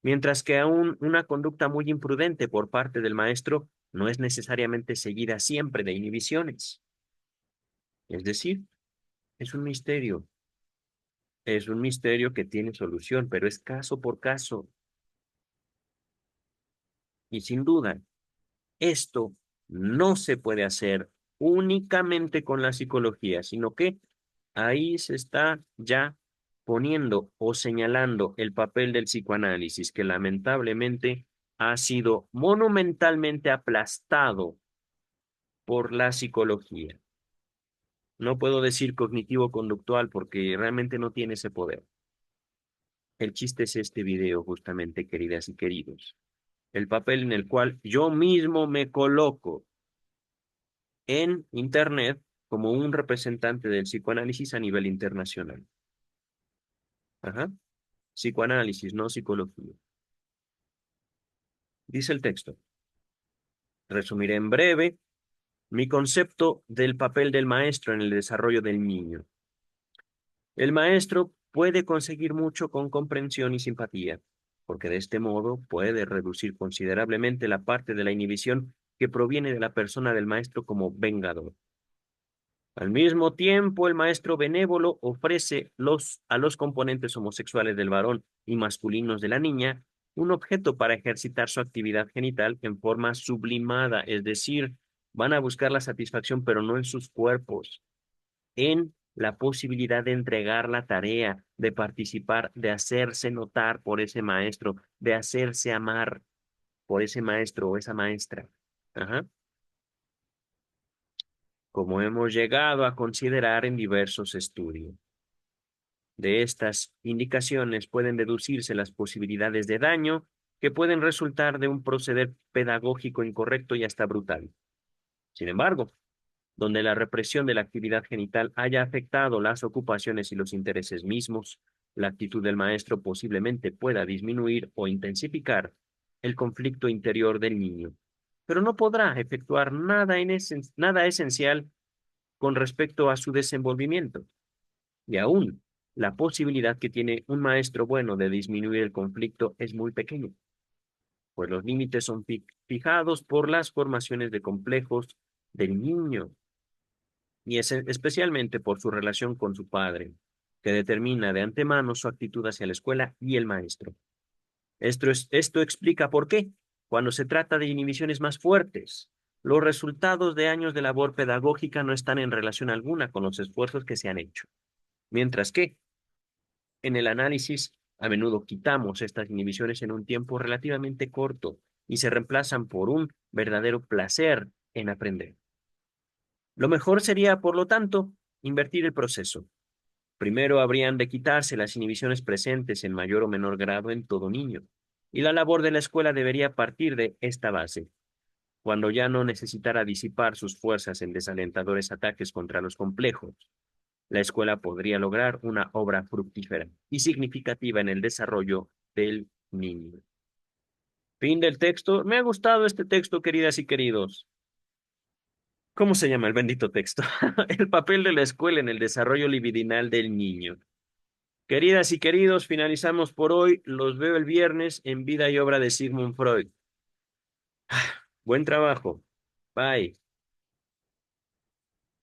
Mientras que aún una conducta muy imprudente por parte del maestro no es necesariamente seguida siempre de inhibiciones. Es decir, es un misterio que tiene solución, pero es caso por caso. Y sin duda, esto no se puede hacer únicamente con la psicología, sino que ahí se está ya poniendo o señalando el papel del psicoanálisis, que lamentablemente ha sido monumentalmente aplastado por la psicología. No puedo decir cognitivo-conductual porque realmente no tiene ese poder. El chiste es este video, justamente, queridas y queridos. El papel en el cual yo mismo me coloco en Internet como un representante del psicoanálisis a nivel internacional. Ajá. Psicoanálisis, no psicología. Dice el texto. Resumiré en breve mi concepto del papel del maestro en el desarrollo del niño. El maestro puede conseguir mucho con comprensión y simpatía, porque de este modo puede reducir considerablemente la parte de la inhibición que proviene de la persona del maestro como vengador. Al mismo tiempo, el maestro benévolo ofrece a los componentes homosexuales del varón y masculinos de la niña un objeto para ejercitar su actividad genital en forma sublimada, es decir, van a buscar la satisfacción, pero no en sus cuerpos, en la posibilidad de entregar la tarea, de participar, de hacerse notar por ese maestro, de hacerse amar por ese maestro o esa maestra. Ajá. Como hemos llegado a considerar en diversos estudios. De estas indicaciones pueden deducirse las posibilidades de daño que pueden resultar de un proceder pedagógico incorrecto y hasta brutal. Sin embargo, donde la represión de la actividad genital haya afectado las ocupaciones y los intereses mismos, la actitud del maestro posiblemente pueda disminuir o intensificar el conflicto interior del niño, pero no podrá efectuar nada esencial con respecto a su desenvolvimiento. Y aún, la posibilidad que tiene un maestro bueno de disminuir el conflicto es muy pequeña, pues los límites son fijados por las formaciones de complejos del niño y es especialmente por su relación con su padre, que determina de antemano su actitud hacia la escuela y el maestro. Esto explica por qué, cuando se trata de inhibiciones más fuertes, los resultados de años de labor pedagógica no están en relación alguna con los esfuerzos que se han hecho, mientras que en el análisis a menudo quitamos estas inhibiciones en un tiempo relativamente corto y se reemplazan por un verdadero placer en aprender. Lo mejor sería, por lo tanto, invertir el proceso. Primero habrían de quitarse las inhibiciones presentes en mayor o menor grado en todo niño, y la labor de la escuela debería partir de esta base. Cuando ya no necesitara disipar sus fuerzas en desalentadores ataques contra los complejos, la escuela podría lograr una obra fructífera y significativa en el desarrollo del niño. Fin del texto. Me ha gustado este texto, queridas y queridos. ¿Cómo se llama el bendito texto? El papel de la escuela en el desarrollo libidinal del niño. Queridas y queridos, finalizamos por hoy. Los veo el viernes en Vida y Obra de Sigmund Freud. Buen trabajo. Bye.